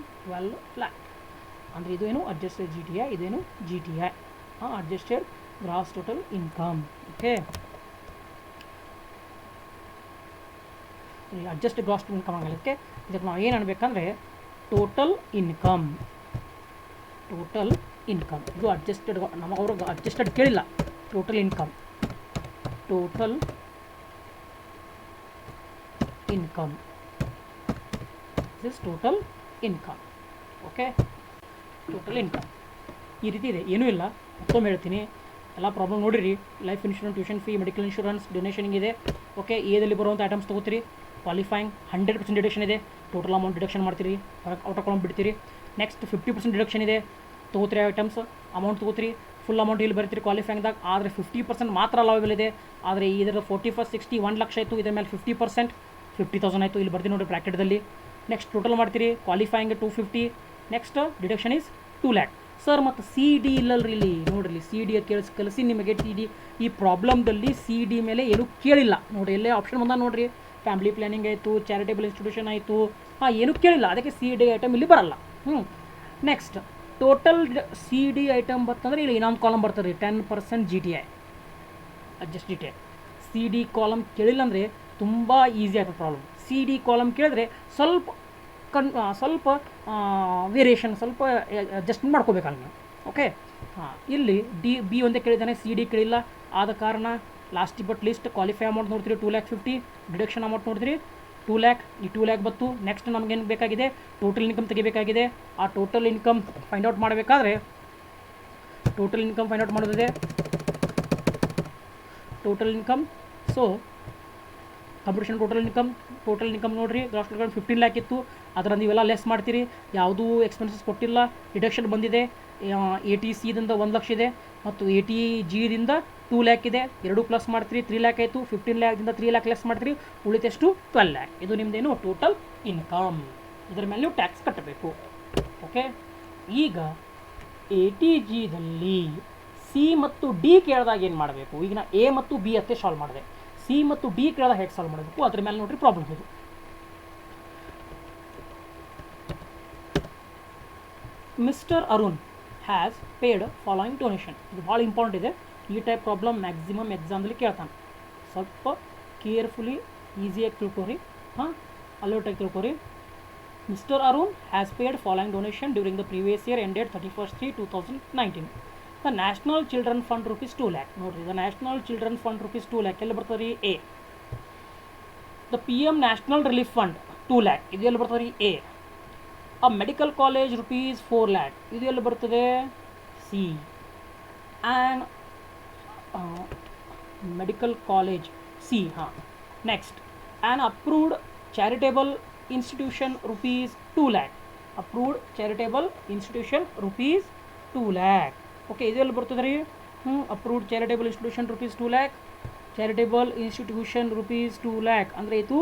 12 lakh. ಅಂದರೆ ಇದು ಏನು ಅಡ್ಜಸ್ಟೆಡ್ GTI, ಇದೇನು GTI, adjusted gross total income. Okay, adjusted gross total income ಆಗಲಿಕ್ಕೆ ಇದಕ್ಕೆ ನಾವು ಏನು ಅನ್ಬೇಕಂದ್ರೆ ಟೋಟಲ್ ಇನ್ಕಮ್. ಇದು ಅಡ್ಜಸ್ಟೆಡ್, ನಮಗೆ ಅವ್ರಿಗೆ ಅಡ್ಜಸ್ಟೆಡ್ ಕೇಳಿಲ್ಲ. Total income this total income. Okay, total income ಈ ರೀತಿ ಇದೆ, ಏನೂ ಇಲ್ಲ. ಮತ್ತೊಮ್ಮೆ ಹೇಳ್ತೀನಿ, ಎಲ್ಲ ಪ್ರಾಬ್ಲಮ್ ನೋಡಿರಿ. Life insurance, tuition fee, medical insurance, donation ಇದೆ. ಓಕೆ, ಎದಲ್ಲಿ ಬರುವಂಥ ಐಟಮ್ಸ್ ತೊಗೋತೀರಿ. ಕ್ವಾಲಿಫೈಯಿಂಗ್ 100% ಡಿಡಕ್ಷನ್ ಇದೆ. ಟೋಟಲ್ ಅಮೌಂಟ್ ಡಿಡಕ್ಷನ್ ಮಾಡ್ತೀರಿ, ಔಟ್ ಅಕೌಂಟ್ ಬಿಡ್ತೀರಿ. ನೆಕ್ಸ್ಟ್ 50% ಡಿಡಕ್ಷನ್ ಇದೆ. ತೊಗೋತೀರಿ ಐಟಮ್ಸ್, ಅಮೌಂಟ್ ತೊಗೋತೀರಿ, ಫುಲ್ ಅಮೌಂಟ್ ಇಲ್ಲಿ ಬರ್ತೀರಿ ಕ್ವಾಲಿಫೈಯಿಂಗ್ದಾಗ. ಆದರೆ 50% ಮಾತ್ರ ಅಲವೇಬಲ್ ಇದೆ. ಆದರೆ ಇದರ 40-60 1 ಲಕ್ಷ ಆಯಿತು, ಇದರ ಮೇಲೆ 50% 50,000 ಆಯಿತು. ಇಲ್ಲಿ ಬರ್ತೀವಿ ನೋಡಿ ಬ್ರ್ಯಾಕೆಟ್ದಲ್ಲಿ. ನೆಕ್ಸ್ಟ್ ಟೋಟಲ್ ಮಾಡ್ತೀರಿ, qualifying 250. Next deduction is 2 lakh. Sir ಮತ್ತು CD ಇಲ್ಲಲ್ರಿ, ಇಲ್ಲಿ ನೋಡಿರಿ CD ಕಲಿಸಿ ನಿಮಗೆ TD ಈ ಪ್ರಾಬ್ಲಮ್ದಲ್ಲಿ CD ಮೇಲೆ ಏನೂ ಕೇಳಿಲ್ಲ ನೋಡಿರಿ. ಎಲ್ಲೇ ಆಪ್ಷನ್ ಬಂದ ನೋಡಿರಿ, ಫ್ಯಾಮಿಲಿ ಪ್ಲಾನಿಂಗ್ ಆಯಿತು, ಚಾರಿಟೇಬಲ್ ಇನ್ಸ್ಟಿಟ್ಯೂಷನ್ ಆಯಿತು, ಏನೂ ಕೇಳಿಲ್ಲ. ಅದಕ್ಕೆ CD ಐಟಮ್ ಇಲ್ಲಿ ಬರಲ್ಲ. ನೆಕ್ಸ್ಟ್ ಟೋಟಲ್ CD ಐಟಮ್ ಬರ್ತಂದ್ರೆ ಇಲ್ಲಿ ಇನ್ನೊಂದು ಕಾಲಮ್ ಬರ್ತದೆ 10% GTI, adjust GTI. CD column ಕೇಳಿಲ್ಲ ಅಂದರೆ ತುಂಬ ಈಸಿ ಆಗ್ತದೆ ಪ್ರಾಬ್ಲಮ್. CD ಕಾಲಮ್ ಕೇಳಿದ್ರೆ ಸ್ವಲ್ಪ ವೇರಿಯೇಷನ್, ಸ್ವಲ್ಪ ಅಡ್ಜಸ್ಟ್ಮೆಂಟ್ ಮಾಡ್ಕೋಬೇಕಲ್ಲ ನೀವು. ಓಕೆ, ಇಲ್ಲಿ B ಒಂದೇ ಕೇಳಿದ್ದಾನೆ, CD ಕೇಳಿಲ್ಲ. ಆದ ಕಾರಣ last but list qualify amount ನೋಡ್ತೀರಿ 2,50,000, ಡಿಡಕ್ಷನ್ ಅಮೌಂಟ್ ನೋಡ್ತೀರಿ 2 ಲ್ಯಾಕ್, ಈ 2 ಲ್ಯಾಕ್ ಬತ್ತು. ನೆಕ್ಸ್ಟ್ ನಮಗೇನು ಬೇಕಾಗಿದೆ, ಟೋಟಲ್ ಇನ್ಕಮ್ ತೆಗಿಬೇಕಾಗಿದೆ. ಆ ಟೋಟಲ್ ಇನ್ಕಮ್ ಫೈಂಡ್ ಔಟ್ ಮಾಡಬೇಕಾದ್ರೆ ಟೋಟಲ್ ಇನ್ಕಮ್ ಫೈಂಡ್ ಔಟ್ ಮಾಡೋದಿದೆ. Total income, so computation total income ನೋಡಿರಿ, ಗ್ರಾಸ್ ಟೋಟಲ್ 15 ಲ್ಯಾಕ್ ಇತ್ತು, ಅದರ ನೀವೆಲ್ಲ ಲೆಸ್ ಮಾಡ್ತೀರಿ. ಯಾವುದೂ ಎಕ್ಸ್ಪೆನ್ಸಸ್ ಕೊಟ್ಟಿಲ್ಲ, ಡಿಡಕ್ಷನ್ ಬಂದಿದೆ. ATCದಿಂದ 1 ಲಕ್ಷ ಇದೆ ಮತ್ತು ATGದಿಂದ 2 ಲ್ಯಾಕ್ ಇದೆ. ಎರಡು ಪ್ಲಸ್ ಮಾಡ್ತೀರಿ 3 ಲ್ಯಾಕ್ ಆಯಿತು. 15 ಲ್ಯಾಕ್ದಿಂದ 3 ಲ್ಯಾಕ್ ಲೆಸ್ ಮಾಡ್ತೀರಿ, ಉಳಿತೆಷ್ಟು 12 ಲ್ಯಾಕ್. ಇದು ನಿಮ್ಮದೇನು ಟೋಟಲ್ ಇನ್ಕಮ್. ಇದರ ಮೇಲೆ ನೀವು ಟ್ಯಾಕ್ಸ್ ಕಟ್ಟಬೇಕು. ಓಕೆ, ಈಗ ATGದಲ್ಲಿ ಸಿ ಮತ್ತು ಡಿ ಕೇಳಿದಾಗ ಏನು ಮಾಡಬೇಕು? ಈಗ ನಾ A ಮತ್ತು B ಅಷ್ಟೇ ಸಾಲ್ವ್ ಮಾಡಿದೆ. ಸಿ ಮತ್ತು ಡಿ ಕೇಳಿದಾಗ ಹೇಗೆ ಸಾಲ್ವ್ ಮಾಡಬೇಕು ಅದ್ರ ಮೇಲೆ ನೋಡ್ರಿ ಪ್ರಾಬ್ಲಮ್ ಇದು. Mister Arun has paid following donation. ಇದು ಭಾಳ ಇಂಪಾರ್ಟೆಂಟ್ ಇದೆ. ಈ ಟೈಪ್ ಪ್ರಾಬ್ಲಮ್ ಮ್ಯಾಕ್ಸಿಮಮ್ ಎಕ್ಸಾಮ್ದಲ್ಲಿ ಕೇಳ್ತಾನೆ. ಸ್ವಲ್ಪ ಕೇರ್ಫುಲಿ ಈಸಿಯಾಗಿ ತಿಳ್ಕೊರಿ, ಅಲರ್ಟಾಗಿ ತಿಳ್ಕೊರಿ. Mister Arun has paid following donation during the previous year ended 31/3/2019. The national children fund ₹2 lakh. ನೋಡಿರಿ, the national children fund ₹2 lakh ಎಲ್ಲಿ ಬರ್ತದೆ ರೀ? A. The PM national relief fund 2 lakh, ಇದು ಎಲ್ಲಿ ಬರ್ತದೆ ರೀ? A. A medical college ₹4 lakh, ಇದು ಎಲ್ಲಿ ಬರ್ತದೆ? C. And medical college C. Next, an approved charitable institution ₹2 lakh. Approved charitable institution ₹2 lakh. Okay, ಇದು ಎಲ್ಲಿ ಬರ್ತದೆ ರೀ? Approved charitable institution ₹2 lakh. Charitable institution ₹2 lakh ಅಂದರೆ ಇದು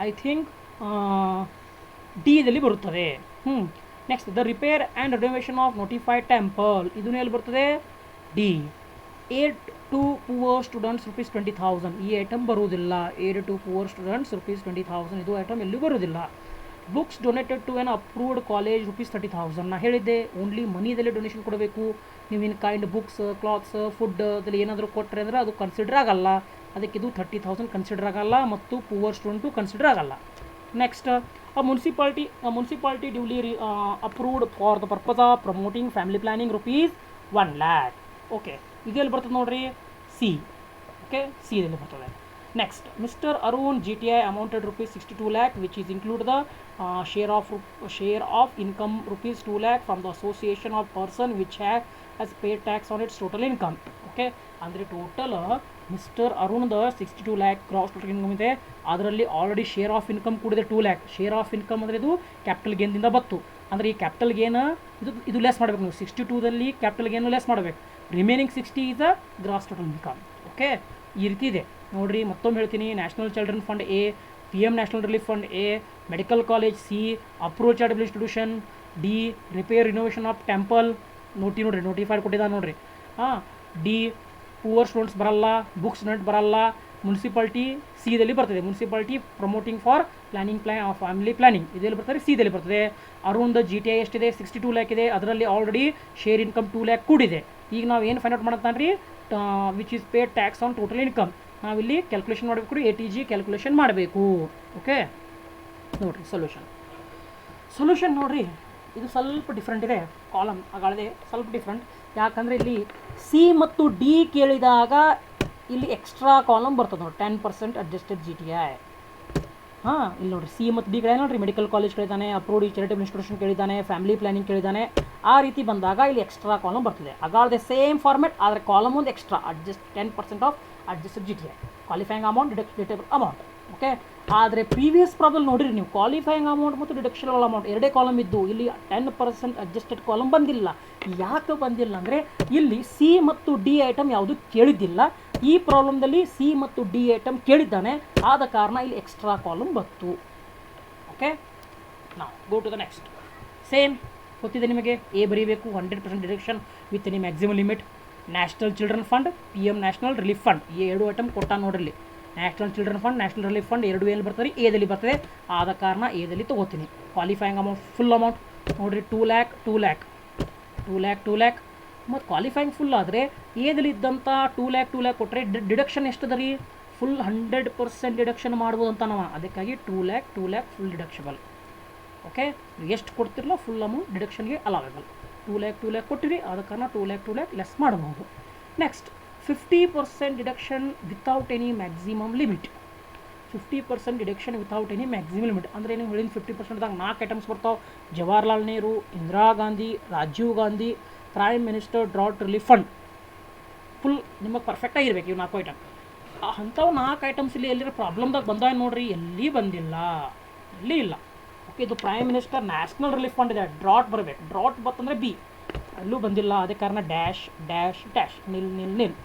ಐ ಥಿಂಕ್ ಡಿದಲ್ಲಿ ಬರುತ್ತದೆ. Next, the repair and renovation of notified temple, ಇದನ್ನು ಎಲ್ಲಿ ಬರ್ತದೆ? D. Aid to poor students ₹20,000, ಈ ಐಟಮ್ ಬರುವುದಿಲ್ಲ. ಏಡ್ ಟು ಪುವರ್ ಸ್ಟೂಡೆಂಟ್ಸ್ ₹20,000, ಇದು ಐಟಮ್ ಎಲ್ಲೂ ಬರುವುದಿಲ್ಲ. Books donated to an approved college ₹30,000. ನಾ ಹೇಳಿದ್ದೆ ಓನ್ಲಿ ಮನಿದಲ್ಲಿ ಡೊನೇಷನ್ ಕೊಡಬೇಕು. ನೀವು in kind books, clothes, food ಅದಲ್ಲಿ ಏನಾದರೂ ಕೊಟ್ಟರೆ ಅಂದರೆ ಅದು ಕನ್ಸಿಡರ್ ಆಗಲ್ಲ. ಅದಕ್ಕೆ ಇದು 30,000 ಕನ್ಸಿಡರ್ ಆಗಲ್ಲ ಮತ್ತು ಪುವರ್ ಸ್ಟೂಡೆಂಟು ಕನ್ಸಿಡರ್ ಆಗಲ್ಲ. Next, municipality duly approved for the purpose of promoting family planning ₹1 lakh. Okay, ಇದೆಲ್ಲಿ ಬರ್ತದೆ ನೋಡ್ರಿ? ಸಿ. ಓಕೆ, ಸಿ ಇದರಲ್ಲಿ ಬರ್ತದೆ. Next, mister Arun GTI amounted ₹62 lakh which is include the share of income ₹2 lakh from the association of person which has paid tax on its total income. Okay, ಅಂದರೆ total mister ಅರುಣ್ದ 62 lakh gross total income ಇದೆ. ಅದರಲ್ಲಿ already share of income ಕೂಡಿದೆ 2 lac. Share of income ಅಂದರೆ ಇದು capital ಗೇನ್ದಿಂದ ಬತ್ತು. ಅಂದರೆ ಈ ಕ್ಯಾಪಿಟಲ್ ಗೇನ್ ಇದು ಲೆಸ್ ಮಾಡಬೇಕು ನೀವು. 62ದಲ್ಲಿ ಕ್ಯಾಪಿಟಲ್ ಗೇನು ಲೆಸ್ ಮಾಡಬೇಕು. Remaining 60 is a gross total income. Okay, ಈ ರೀತಿ ಇದೆ ನೋಡಿರಿ. ಮತ್ತೊಮ್ಮೆ ಹೇಳ್ತೀನಿ, national children fund A, PM national relief fund A, medical college C, approve charitable institution D, repair renovation of temple ನೋಡ್ರಿ, ನೋಟಿಫೈಡ್ ಕೊಟ್ಟಿದ್ದ ನೋಡಿರಿ. ಡಿ, ಪುವರ್ ಸ್ಟೂಡೆಂಟ್ಸ್ ಬರಲ್ಲ, ಬುಕ್ಸ್ ಡೊನೇಟ್ ಬರಲ್ಲ. ಮುನ್ಸಿಪಾಲಿಟಿ ಸಿದಲ್ಲಿ ಬರ್ತದೆ. Municipality promoting for family planning ಇದೆಲ್ಲಿ ಬರ್ತದೆ? ಸಿದಲ್ಲಿ ಬರ್ತದೆ. ಅರುಣ್ದ GTI ಎಷ್ಟಿದೆ? 62 ಲ್ಯಾಕ್ ಇದೆ. ಅದರಲ್ಲಿ ಆಲ್ರೆಡಿ ಶೇರ್ ಇನ್ಕಮ್ 2 ಲ್ಯಾಕ್ ಕೂಡಿದೆ. ಈಗ ನಾವು ಏನು ಫೈಂಡ್ ಔಟ್ ಮಾಡ್ತಾನೆ ರೀ? Which is paid tax on total income. ನಾವಿಲ್ಲಿ ಕ್ಯಾಲ್ಕುಲೇಷನ್ ಮಾಡಬೇಕು ರೀ, ATG ಕ್ಯಾಲ್ಕುಲೇಷನ್ ಮಾಡಬೇಕು. ಓಕೆ, ನೋಡಿರಿ ಸೊಲ್ಯೂಷನ್ ನೋಡಿರಿ, ಇದು ಸ್ವಲ್ಪ ಡಿಫ್ರೆಂಟ್ ಇದೆ. ಕಾಲಮ್ ಆಗಳದೆ ಸ್ವಲ್ಪ ಡಿಫ್ರೆಂಟ್. ಯಾಕಂದರೆ ಇಲ್ಲಿ ಸಿ ಮತ್ತು ಡಿ ಕೇಳಿದಾಗ ಇಲ್ಲಿ ಎಕ್ಸ್ಟ್ರಾ ಕಾಲಮ್ ಬರ್ತದೆ ನೋಡಿ, 10% ಅಡ್ಜಸ್ಟೆಡ್ GTI. ಇಲ್ಲಿ ನೋಡಿರಿ, ಸಿ ಮತ್ತು ಡಿ ಕೇಳಿದ ನೋಡಿರಿ, ಮೆಡಿಕಲ್ ಕಾಲೇಜ್ ಕೇಳಿದ್ದಾನೆ, ಅಪ್ರೂವ್ಡ್ ಚಾರಿಟಬಲ್ ಇನ್ಸ್ಟಿಟ್ಯೂಷನ್ ಕೇಳಿದ್ದಾನೆ, ಫ್ಯಾಮಿಲಿ ಪ್ಲಾನಿಂಗ್ ಕೇಳಿದ್ದಾನೆ. ಆ ರೀತಿ ಬಂದಾಗ ಇಲ್ಲಿ ಎಕ್ಸ್ಟ್ರಾ ಕಾಲಮ್ ಬರ್ತದೆ. ಅಗಾಳದೆ ಸೇಮ್ ಫಾರ್ಮೆಟ್, ಆದರೆ ಕಾಲಮ್ ಒಂದು extra 10% of adjusted GTI, qualifying amount, deductible amount. Okay, ಆದರೆ ಪ್ರೀವಿಯಸ್ ಪ್ರಾಬ್ಲಮ್ ನೋಡಿರಿ ನೀವು, ಕ್ವಾಲಿಫೈಯಿಂಗ್ ಅಮೌಂಟ್ ಮತ್ತು ಡಿಡಕ್ಷನಬಲ್ ಅಮೌಂಟ್ ಎರಡೇ ಕಾಲಮ್ ಇದ್ದು, ಇಲ್ಲಿ 10% ಅಡ್ಜಸ್ಟೆಡ್ ಕಾಲಮ್ ಬಂದಿಲ್ಲ. ಯಾಕೆ ಬಂದಿಲ್ಲ ಅಂದರೆ ಇಲ್ಲಿ ಸಿ ಮತ್ತು ಡಿ ಐಟಮ್ ಯಾವುದು ಕೇಳಿದ್ದಿಲ್ಲ. ಈ ಪ್ರಾಬ್ಲಮ್ದಲ್ಲಿ ಸಿ ಮತ್ತು ಡಿ ಐಟಮ್ ಕೇಳಿದ್ದಾನೆ, ಆದ ಕಾರಣ ಇಲ್ಲಿ ಎಕ್ಸ್ಟ್ರಾ ಕಾಲಮ್ ಬಂತು. ಓಕೆ, ನಾವು go to the next. Same ಗೊತ್ತಿದೆ ನಿಮಗೆ, ಎ ಬರೀಬೇಕು 100% deduction with any maximum limit. National children fund, PM national relief fund, ಈ ಎರಡು ಐಟಮ್ ಕೊಟ್ಟ ನೋಡ್ರಿ. National children fund, national relief fund ಎರಡು ಎಲ್ಲಿ ಬರ್ತದೆ? ಎದಲ್ಲಿ ಬರ್ತದೆ. ಆದ ಕಾರಣ ಎದಲ್ಲಿ ತೊಗೋತೀನಿ. ಕ್ವಾಲಿಫೈಯಿಂಗ್ ಅಮೌಂಟ್ ಫುಲ್ ಅಮೌಂಟ್ ನೋಡಿರಿ, 2 ಲ್ಯಾಕ್ ಮತ್ತು ಕ್ವಾಲಿಫೈಯಿಂಗ್ ಫುಲ್ ಆದರೆ ಎದಲ್ಲಿ ಇದ್ದಂಥ 2 ಲ್ಯಾಕ್ ಕೊಟ್ಟರೆ ಡಿಡಕ್ಷನ್ ಎಷ್ಟದ ರೀ? ಫುಲ್ 100% ಡಿಡಕ್ಷನ್ ಮಾಡ್ಬೋದು ಅಂತ ನಾವು. ಅದಕ್ಕಾಗಿ 2 ಲ್ಯಾಕ್ ಫುಲ್ ಡಿಡಕ್ಷಬಲ್. ಓಕೆ, ಎಷ್ಟು ಕೊಡ್ತಿರಲ್ಲ ಫುಲ್ ಅಮೌಂಟ್ ಡಿಡಕ್ಷನ್ಗೆ ಅಲವೇಬಲ್. 2 ಲ್ಯಾಕ್ ಕೊಟ್ಟಿರಿ, ಆದ ಕಾರಣ 2 ಲ್ಯಾಕ್ ಲೆಸ್ ಮಾಡಬಹುದು. Next, 50% deduction without any maximum limit. 50% deduction without any maximum limit ಅಂದರೆ ನೀವು ಹೇಳಿದ 50%ದಾಗ 4 ಐಟಮ್ಸ್ ಬರ್ತಾವೆ. Jawaharlal Nehru, Indira Gandhi, Rajiv Gandhi, prime minister drought relief fund. Full ನಿಮಗೆ ಪರ್ಫೆಕ್ಟಾಗಿರ್ಬೇಕು ಇವು 4 ಐಟಮ್. ಅಂಥವು 4 ಐಟಮ್ಸ್ ಇಲ್ಲಿ ಎಲ್ಲಿರೋ ಪ್ರಾಬ್ಲಮ್ದಾಗ ಬಂದಾವೆ ನೋಡ್ರಿ, ಎಲ್ಲಿ ಬಂದಿಲ್ಲ, ಎಲ್ಲಿ ಇಲ್ಲ. ಓಕೆ, ಇದು prime minister national relief fund ಇದೆ, ಡ್ರಾಟ್ ಬರಬೇಕು. ಡ್ರಾಟ್ ಬರ್ತಂದರೆ ಬಿ, ಅಲ್ಲೂ ಬಂದಿಲ್ಲ. ಅದೇ ಕಾರಣ dash dash dash, nil nil nil.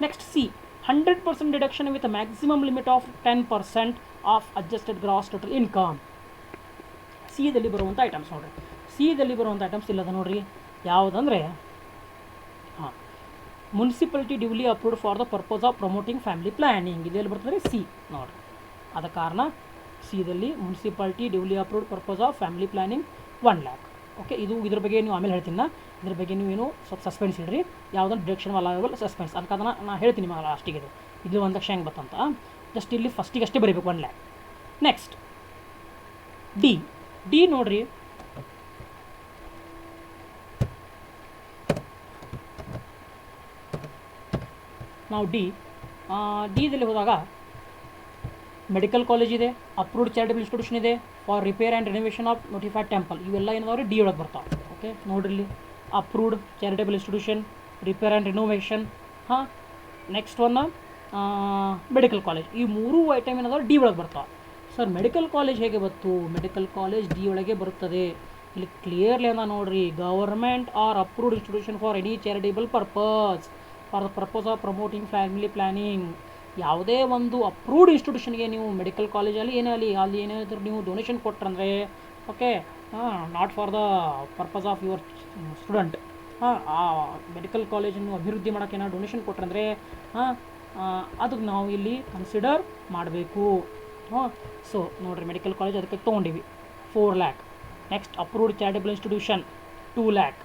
Next C, 100% deduction with maximum limit of 10% of adjusted gross total income. ಸಿದಲ್ಲಿ ಬರುವಂಥ ಐಟಮ್ಸ್ ನೋಡಿರಿ, ಸಿದಲ್ಲಿ ಬರುವಂಥ ಐಟಮ್ಸ್ ಇಲ್ಲದ ನೋಡಿರಿ. ಯಾವುದಂದರೆ ಹಾಂ, municipality duly approved for the purpose of promoting family planning. ಇದೆಲ್ಲಿ ಬರ್ತದೆ ಸಿ ನೋಡಿರಿ. ಆದ ಕಾರಣ ಸಿದಲ್ಲಿ municipality duly approved purpose of family planning 1 lakh. Okay, ಇದ್ರ ಬಗ್ಗೆ ನೀವು ಆಮೇಲೆ ಹೇಳ್ತೀನಿ ನಾ. ಇದ್ರ ಬಗ್ಗೆ ನೀವು ಏನು ಸ್ವಲ್ಪ ಸಸ್ಪೆನ್ಸ್ ಇಡ್ರಿ, ಯಾವುದನ್ನು ಡಿಡಕ್ಷನ್ ಅಲವೇಬಲ್ ಸಸ್ಪೆನ್ಸ್ ಅದಕ್ಕೆ ಅದನ್ನು ನಾನು ಹೇಳ್ತೀನಿ ನಿಮಗೆ ಲಾಸ್ಟಿಗೆ. ಇದು 1 ಲಕ್ಷ ಹೆಂಗೆ ಬರ್ತಂತ ಜಸ್ಟ್ ಇಲ್ಲಿ ಫಸ್ಟಿಗೆ ಅಷ್ಟೇ ಬರೀಬೇಕು 1 lakh. ನೆಕ್ಸ್ಟ್ ಡಿ ನೋಡ್ರಿ. ನಾವು ಡಿದಲ್ಲಿ ಹೋದಾಗ ಮೆಡಿಕಲ್ ಕಾಲೇಜ್ ಇದೆ, ಅಪ್ರೂವ್ಡ್ ಚಾರಿಟಬಲ್ ಇನ್ಸ್ಟಿಟ್ಯೂಷನ್ ಇದೆ for repair and renovation of notified temple. ಇವೆಲ್ಲ ಏನಾದವ್ರಿ ಡಿ ಒಳಗೆ ಬರ್ತಾವೆ. ಓಕೆ ನೋಡ್ರಿ, ಇಲ್ಲಿ approved charitable institution, repair and renovation. ಹಾಂ, ನೆಕ್ಸ್ಟ್ ಒನ್ ಮೆಡಿಕಲ್ ಕಾಲೇಜ್. ಈ 3 ಐಟಮ್ ಏನಾದ್ರು ಡಿ ಒಳಗೆ ಬರ್ತಾವೆ. ಸರ್ ಮೆಡಿಕಲ್ ಕಾಲೇಜ್ ಹೇಗೆ ಬಂತು? ಮೆಡಿಕಲ್ ಕಾಲೇಜ್ ಡಿ ಒಳಗೆ ಬರುತ್ತದೆ. ಇಲ್ಲಿ ಕ್ಲಿಯರ್ಲಿ ಅದ ನೋಡ್ರಿ, government or approved institution for any charitable purpose for the purpose of promoting family planning. ಯಾವುದೇ ಒಂದು ಅಪ್ರೂವ್ಡ್ ಇನ್ಸ್ಟಿಟ್ಯೂಷನ್ಗೆ ನೀವು ಮೆಡಿಕಲ್ ಕಾಲೇಜಲ್ಲಿ ಏನೇ ಅಲ್ಲಿ ಏನಾದರೂ ನೀವು ಡೊನೇಷನ್ ಕೊಟ್ರಂದರೆ, okay, not for the purpose of your student, ಆ ಮೆಡಿಕಲ್ ಕಾಲೇಜನ್ನು ಅಭಿವೃದ್ಧಿ ಮಾಡೋಕ್ಕೆ ಏನಾದ್ರು ಡೊನೇಷನ್ ಕೊಟ್ರಂದರೆ ಅದಕ್ಕೆ ನಾವು ಇಲ್ಲಿ ಕನ್ಸಿಡರ್ ಮಾಡಬೇಕು. ಸೊ ನೋಡಿರಿ, ಮೆಡಿಕಲ್ ಕಾಲೇಜ್ ಅದಕ್ಕೆ ತೊಗೊಂಡಿವಿ 4 lakh. Next approved charitable institution 2 lakh.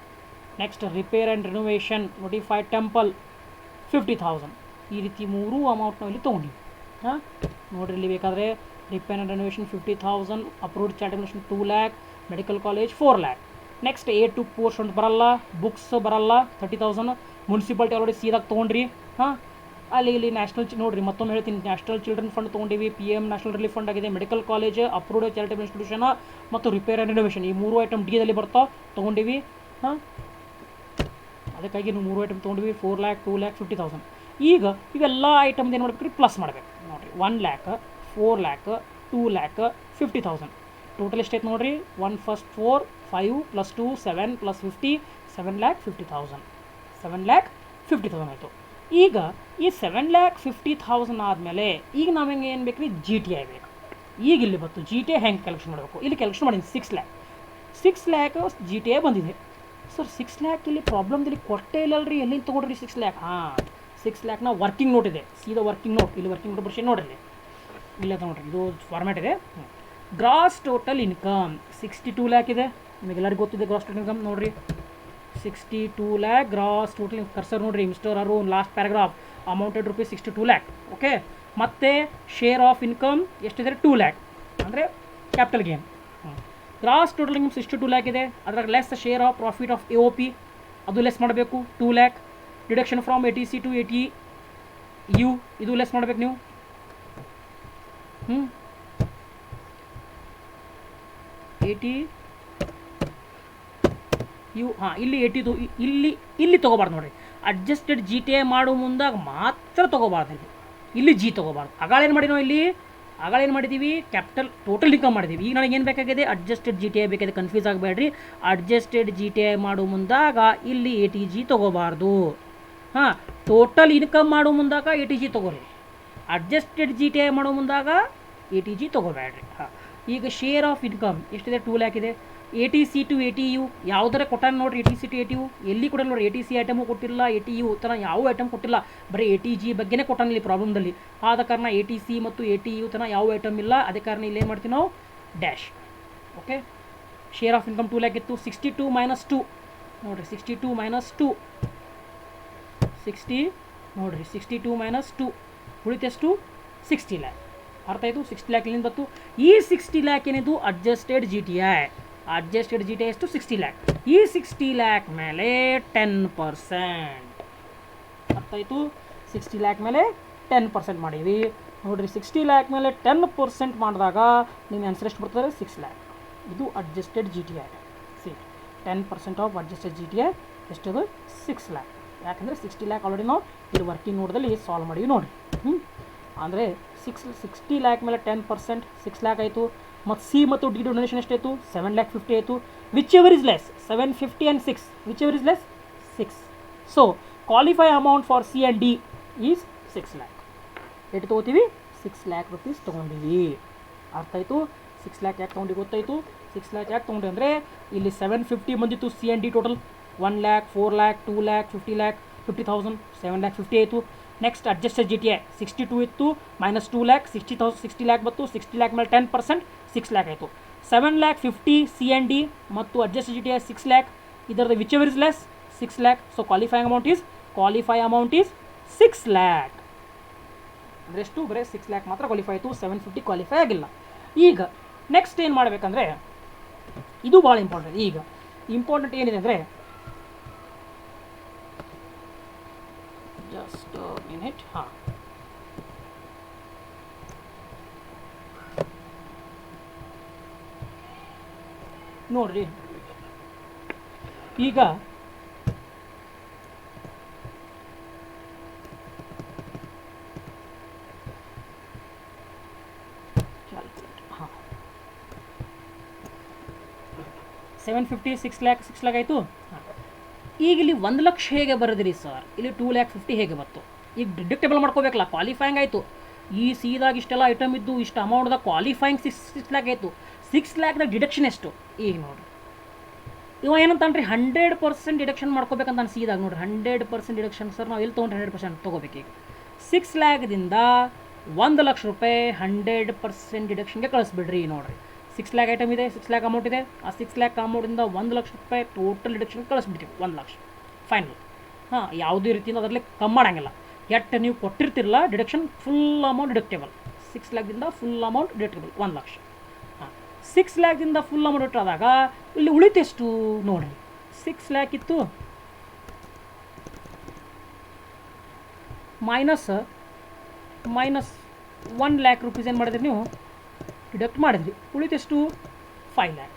Next repair and renovation notified temple 50,000. ಈ ರೀತಿ 3 ಅಮೌಂಟ್ ನಾವು ಇಲ್ಲಿ ತೊಗೊಂಡಿವಿ. ನೋಡಿರಿ, ಇಲ್ಲಿ ಬೇಕಾದರೆ repair and renovation 50,000, approved charitable institution 2 lakh, medical college 4 lakh. Next A to portion ಬರಲ್ಲ, ಬುಕ್ಸ್ ಬರಲ್ಲ 30,000. ಮುನ್ಸಿಪಾಲ್ಟಿ ಆಲ್ರೆಡಿ ಸೀದಾಗ ತೊಗೊಂಡ್ರಿ. ಇಲ್ಲಿ ನ್ಯಾಷನಲ್ ನೋಡಿರಿ, ಮತ್ತೊಮ್ಮೆ ಹೇಳ್ತೀನಿ, ನ್ಯಾಷನಲ್ ಚಿಲ್ಡ್ರನ್ ಫಂಡ್ ತೊಗೊಂಡಿವಿ, PM ನ್ಯಾಷನಲ್ ರಿಲೀಫ್ ಫಂಡ್ ಆಗಿದೆ, medical college, approved charitable institution ಮತ್ತು ರಿಪೇರ್ ಆ್ಯಂಡ್ ರಿನೋವೇಷನ್. ಈ 3 ಐಟಮ್ ಡಿದಲ್ಲಿ ಬರ್ತಾವೆ, ತೊಗೊಂಡಿವಿ. ಅದಕ್ಕಾಗಿ ನೀವು 3 ಐಟಮ್ ತೊಗೊಂಡಿವಿ, 4 lakh, 2 lakh, 50,000. ಈಗ ಇವೆಲ್ಲ ಐಟಮ್ದು ಏನು ಮಾಡ್ಬೇಕು ರೀ, ಪ್ಲಸ್ ಮಾಡಬೇಕು. ನೋಡಿರಿ, 1 lakh, 4 lakh, 2 lakh, 50,000. ಟೋಟಲ್ ಎಷ್ಟೈತೆ ನೋಡಿರಿ, 1 first 4, 5 + 2 7 + 50, 7,50,000. 7,50,000 ಆಯಿತು. ಈಗ ಈ 7,50,000 ಆದಮೇಲೆ ಈಗ ನಾವು ಹೆಂಗೆ ಏನು ಬೇಕು ರೀ, GTI ಬೇಕು. ಈಗ ಇಲ್ಲಿ ಬಂತು GTI ಹೆಂಗೆ ಕಲೆಕ್ಷನ್ ಮಾಡಬೇಕು. ಇಲ್ಲಿ ಕಲೆಕ್ಷನ್ ಮಾಡೀನಿ 6 lakh. 6 lakh GTI ಬಂದಿದೆ. ಸರ್ 6 lakh ಇಲ್ಲಿ ಪ್ರಾಬ್ಲಮ್ದಲ್ಲಿ ಕೊಟ್ಟೇ ಇಲ್ಲಲ್ರಿ, ಎಲ್ಲಿಂದ ತೊಗೊಂಡ್ರಿ 6 lakh? 6 lakhನ ವರ್ಕಿಂಗ್ ನೋಟ್ ಇದೆ, ಸೀದಾ ವರ್ಕಿಂಗ್ ನೋಟ್. ಇಲ್ಲಿ ವರ್ಕಿಂಗ್ ನೋಟ್ ಬರ್ಸಿ ನೋಡ್ರಿ, ಇಲ್ಲ ನೋಡ್ರಿ, ಇದು ಫಾರ್ಮ್ಯಾಟ್ ಇದೆ. ಗ್ರಾಸ್ ಟೋಟಲ್ ಇನ್ಕಮ್ 62 lakh ಇದೆ. ನಿಮಗೆಲ್ಲರಿಗೂ ಗೊತ್ತಿದೆ ಗ್ರಾಸ್ ಟೋಟಲ್ ಇನ್ಕಮ್. ನೋಡಿರಿ, 62 lakh ಗ್ರಾಸ್ ಟೋಟಲ್. ಕರ್ಸರ್ ನೋಡಿರಿ, mister Arun, last paragraph, amounted rupees 62 lakh. Okay, ಮತ್ತು ಶೇರ್ ಆಫ್ ಇನ್ಕಮ್ ಎಷ್ಟಿದೆ, 2 lakh, ಅಂದರೆ capital gain. Gross total income 62 lakh ಇದೆ. ಅದ್ರಾಗ less share of profit of AOP, ಅದು ಲೆಸ್ ಮಾಡಬೇಕು 2 lakh. Deduction from ATC to ATU, ಇದು less ಮಾಡಬೇಕು ನೀವು. ATU, ಇಲ್ಲಿ 80 ಇಲ್ಲಿ ತೊಗೋಬಾರ್ದು ನೋಡಿರಿ. ಅಡ್ಜಸ್ಟೆಡ್ GTI ಮಾಡೋ ಮುಂದಾಗ ಮಾತ್ರ ತೊಗೋಬಾರ್ದು, ಇಲ್ಲಿ G ತೊಗೋಬಾರ್ದು. ಆಗಳೇನು ಮಾಡಿನೋ, ಇಲ್ಲಿ ಆಗಳೇನು ಮಾಡಿದ್ದೀವಿ, ಕ್ಯಾಪಿಟಲ್ ಟೋಟಲ್ ಇನ್ಕಮ್ ಮಾಡಿದ್ದೀವಿ. ಈಗ ನನಗೆ ಏನು ಬೇಕಾಗಿದೆ, ಅಡ್ಜಸ್ಟೆಡ್ GTI ಬೇಕಾಗಿದೆ. ಕನ್ಫ್ಯೂಸ್ ಆಗಬೇಡ್ರಿ, ಅಡ್ಜಸ್ಟೆಡ್ GTI ಮಾಡೋ ಮುಂದಾಗ ಇಲ್ಲಿ ATG ತೊಗೋಬಾರ್ದು. ಟೋಟಲ್ ಇನ್ಕಮ್ ಮಾಡೋ ಮುಂದಾಗ ATG ತೊಗೋರಿ, ಅಡ್ಜಸ್ಟೆಡ್ GTI ಮಾಡೋ ಮುಂದಾಗ ATG ತೊಗೋಬೇಡ್ರಿ. ಈಗ ಶೇರ್ ಆಫ್ ಇನ್ಕಮ್ ಎಷ್ಟಿದೆ, 2 lakh ಇದೆ. ATC ಟು ATU ಯಾವುದರ ಕೊಟ್ಟಾನ ನೋಡಿರಿ, ATC ಟು ATU ಎಲ್ಲಿ ಕೊಡಲ್ಲ ನೋಡಿರಿ. ATC ಐಟಮು ಕೊಟ್ಟಿಲ್ಲ, ATU ಥರ ಯಾವ ಐಟಮ್ ಕೊಟ್ಟಿಲ್ಲ, ಬರೀ ATG ಬಗ್ಗೆನೇ ಕೊಟ್ಟಾನ ಇಲ್ಲಿ ಪ್ರಾಬ್ಲಮ್ದಲ್ಲಿ. ಆದ ಕಾರಣ ATC ಮತ್ತು ATU ಥರ ಯಾವ ಐಟಮ್ ಇಲ್ಲ. ಅದೇ ಕಾರಣ ಇಲ್ಲಿ ಏನು ಮಾಡ್ತೀವಿ ನಾವು, dash. Okay, share of income 2 lakh ಇತ್ತು. 62 - 2 ನೋಡಿರಿ, 62 - 2 60 ನೋಡಿರಿ, 62 - 2 ಉಳಿತೆಷ್ಟು, 60 lakh. ಅರ್ಥ ಆಯಿತು? 60 lakh ಇಲ್ಲಿಂದ ಬಂತು. ಈ 60 lakh ಏನಿದು ಅಡ್ಜಸ್ಟೆಡ್ GTI. ಅಡ್ಜಸ್ಟೆಡ್ GTI ಎಷ್ಟು, 60 lakh. ಈ 60 lakh ಮೇಲೆ 10%. ಅರ್ಥ ಆಯಿತು? 60 ಲ್ಯಾಕ್ ಮೇಲೆ 10% ಮಾಡೀವಿ ನೋಡಿರಿ. 60 ಲ್ಯಾಕ್ ಮೇಲೆ 10% ಮಾಡಿದಾಗ ನಿಮ್ಮ ಆನ್ಸರ್ ಎಷ್ಟು ಬರ್ತದೆ? 6 ಲ್ಯಾಕ್. ಇದು adjusted G T I. C 10% of adjusted G T I ಎಷ್ಟದು? 6 ಲ್ಯಾಕ್. ಯಾಕಂದರೆ 60 ಲ್ಯಾಕ್ ಆಲ್ರೆಡಿ ನಾವು ಇದು ವರ್ಕಿಂಗ್ ನೋಡ್ದಲ್ಲಿ ಸಾಲ್ವ್ ಮಾಡಿವಿ ನೋಡಿ. ಅಂದರೆ 60 ಲ್ಯಾಕ್ ಮೇಲೆ 10% 6 ಲ್ಯಾಕ್ ಆಯಿತು. ಮತ್ತು ಸಿ ಮತ್ತು ಡಿ ಡೊನೇಷನ್ ಎಷ್ಟಾಯಿತು? 7,50,000 ಆಯಿತು. Which ever is less 750 and 6, which ever is less 6. So qualify amount for C and D is 6 lac. ಎಷ್ಟು ತೊಗೋತೀವಿ? 6 ಲ್ಯಾಕ್ ರುಪೀಸ್ ತೊಗೊಂಡಿವಿ. ಅರ್ಥ ಆಯಿತು? 6 ಲ್ಯಾಕ್ ಯಾಕೆ ತೊಗೊಂಡು ಗೊತ್ತಾಯಿತು? 6 ಲ್ಯಾಕ್ ಯಾಕೆ ತೊಗೊಂಡು ಅಂದರೆ ಇಲ್ಲಿ 750 ಬಂದಿತ್ತು C and D total. 1 lac, 4 lac, 2 lac, 50 lac, 50,000, 7,50,000 ಆಯಿತು. Next adjusted G T I 62 ಇತ್ತು, -2 ಲ್ಯಾಕ್, 60 ಲ್ಯಾಕ್ ಬಂತು. 60 ಲ್ಯಾಕ್ ಮೇಲೆ 10% 6 ಲ್ಯಾಕ್ ಆಯಿತು. 7,50,000 ಸಿ ಆ್ಯಂಡ್ ಡಿ ಮತ್ತು adjusted G T I 6 lakh. ಇದರದ್ದು whichever is less 6 lakh. So qualifying amount is 6 lakh. ಅಂದರೆ ಎಷ್ಟು? ಬರೀ 6 ಲ್ಯಾಕ್ ಮಾತ್ರ ಕ್ವಾಲಿಫೈ ಆಯಿತು, 750 ಕ್ವಾಲಿಫೈ ಆಗಿಲ್ಲ. ಈಗ ನೆಕ್ಸ್ಟ್ ಏನು ಮಾಡಬೇಕಂದ್ರೆ ಇದು ಭಾಳ ಇಂಪಾರ್ಟೆಂಟ್. ಈಗ ಇಂಪಾರ್ಟೆಂಟ್ ಏನಿದೆ ಅಂದರೆ ಜಸ್ಟ್ ಮಿನಿಟ್. ಹಾಂ, ನೋಡ್ರಿ ಈಗ ಹಾಂ 750 6 ಲ್ಯಾಕ್ ಆಯಿತು. ಈಗ ಇಲ್ಲಿ 1 ಲಕ್ಷ ಹೇಗೆ ಬರೋದ್ರಿ ಸರ್? ಇಲ್ಲಿ 2,50,000 ಹೇಗೆ ಬಂತು? ಈಗ ಡಿಡಕ್ಟೇಬಲ್ ಮಾಡ್ಕೋಬೇಕಲ್ಲ. ಕ್ವಾಲಿಫೈಯಿಂಗ್ ಆಯಿತು. ಈ ಸಿದಾಗ ಇಷ್ಟೆಲ್ಲ ಐಟಮ್ ಇದ್ದು ಇಷ್ಟು ಅಮೌಂಟ್ದಾಗ ಕ್ವಾಲಿಫೈಯಿಂಗ್ 6 ಲ್ಯಾಕ್ ಆಯಿತು. 6 ಲ್ಯಾಕ್ದಾಗ ಡಿಡಕ್ಷನ್ ಎಷ್ಟು? ಈಗ ನೋಡಿರಿ ಇವ ಏನಂತಾನ್ರಿ 100% ಡಿಡಕ್ಷನ್ ಮಾಡ್ಕೋಬೇಕಂತ ನಾನು ಸಿದಾಗ ನೋಡಿರಿ 100% ಡಿಡಕ್ಷನ್. ಸರ್ ನಾವು ಎಲ್ಲಿ ತೊಗೊಂಡ್ರೆ 100% ತೊಗೋಬೇಕು? ಈಗ 6 ಲ್ಯಾಕ್ದಿಂದ 1 ಲಕ್ಷ ರೂಪಾಯಿ 100% ಡಿಡಕ್ಷನ್ಗೆ ಕಳಿಸ್ಬಿಡ್ರಿ. ನೋಡಿರಿ 6 ಲ್ಯಾಕ್ ಐಟಮ್ ಇದೆ, 6 ಲ್ಯಾಕ್ ಅಮೌಂಟ್ ಇದೆ. ಆ 6 ಲ್ಯಾಕ್ ಅಮೌಂಟಿಂದ 1 ಲಕ್ಷ ರೂಪಾಯಿ ಟೋಟಲ್ ಡಿಡಕ್ಷನ್ ಕಳಿಸ್ಬಿಡ್ತೀವಿ. 1 ಲಕ್ಷ ಫೈನಲ್. ಹಾಂ, ಯಾವುದೇ ರೀತಿಯಿಂದ ಅದರಲ್ಲಿ ಕಮ್ಮಿ ಮಾಡೋಂಗಿಲ್ಲ. ಎಷ್ಟು ನೀವು ಕೊಟ್ಟಿರ್ತಿರಲ್ಲ ಡಿಡಕ್ಷನ್ ಫುಲ್ ಅಮೌಂಟ್ ಡಿಡಕ್ಟೇಬಲ್. 6 ಲ್ಯಾಕ್ದಿಂದ ಫುಲ್ ಅಮೌಂಟ್ ಡಿಡಕ್ಟೇಬಲ್ 1 ಲಕ್ಷ. ಹಾಂ, 6 ಲ್ಯಾಕ್ದಿಂದ ಫುಲ್ ಅಮೌಂಟ್ ಇಟ್ಟಾದಾಗ ಇಲ್ಲಿ ಉಳಿತೆಷ್ಟು ನೋಡಿರಿ. 6 ಲ್ಯಾಕ್ ಇತ್ತು ಮೈನಸ್ 1 ಲ್ಯಾಕ್ ರುಪೀಸ್ ಏನು ಮಾಡಿದ್ರಿ ನೀವು? ಡಿಡಕ್ಟ್ ಮಾಡಿದ್ರಿ. ಉಳಿತೆಷ್ಟು? 5 ಲ್ಯಾಕ್.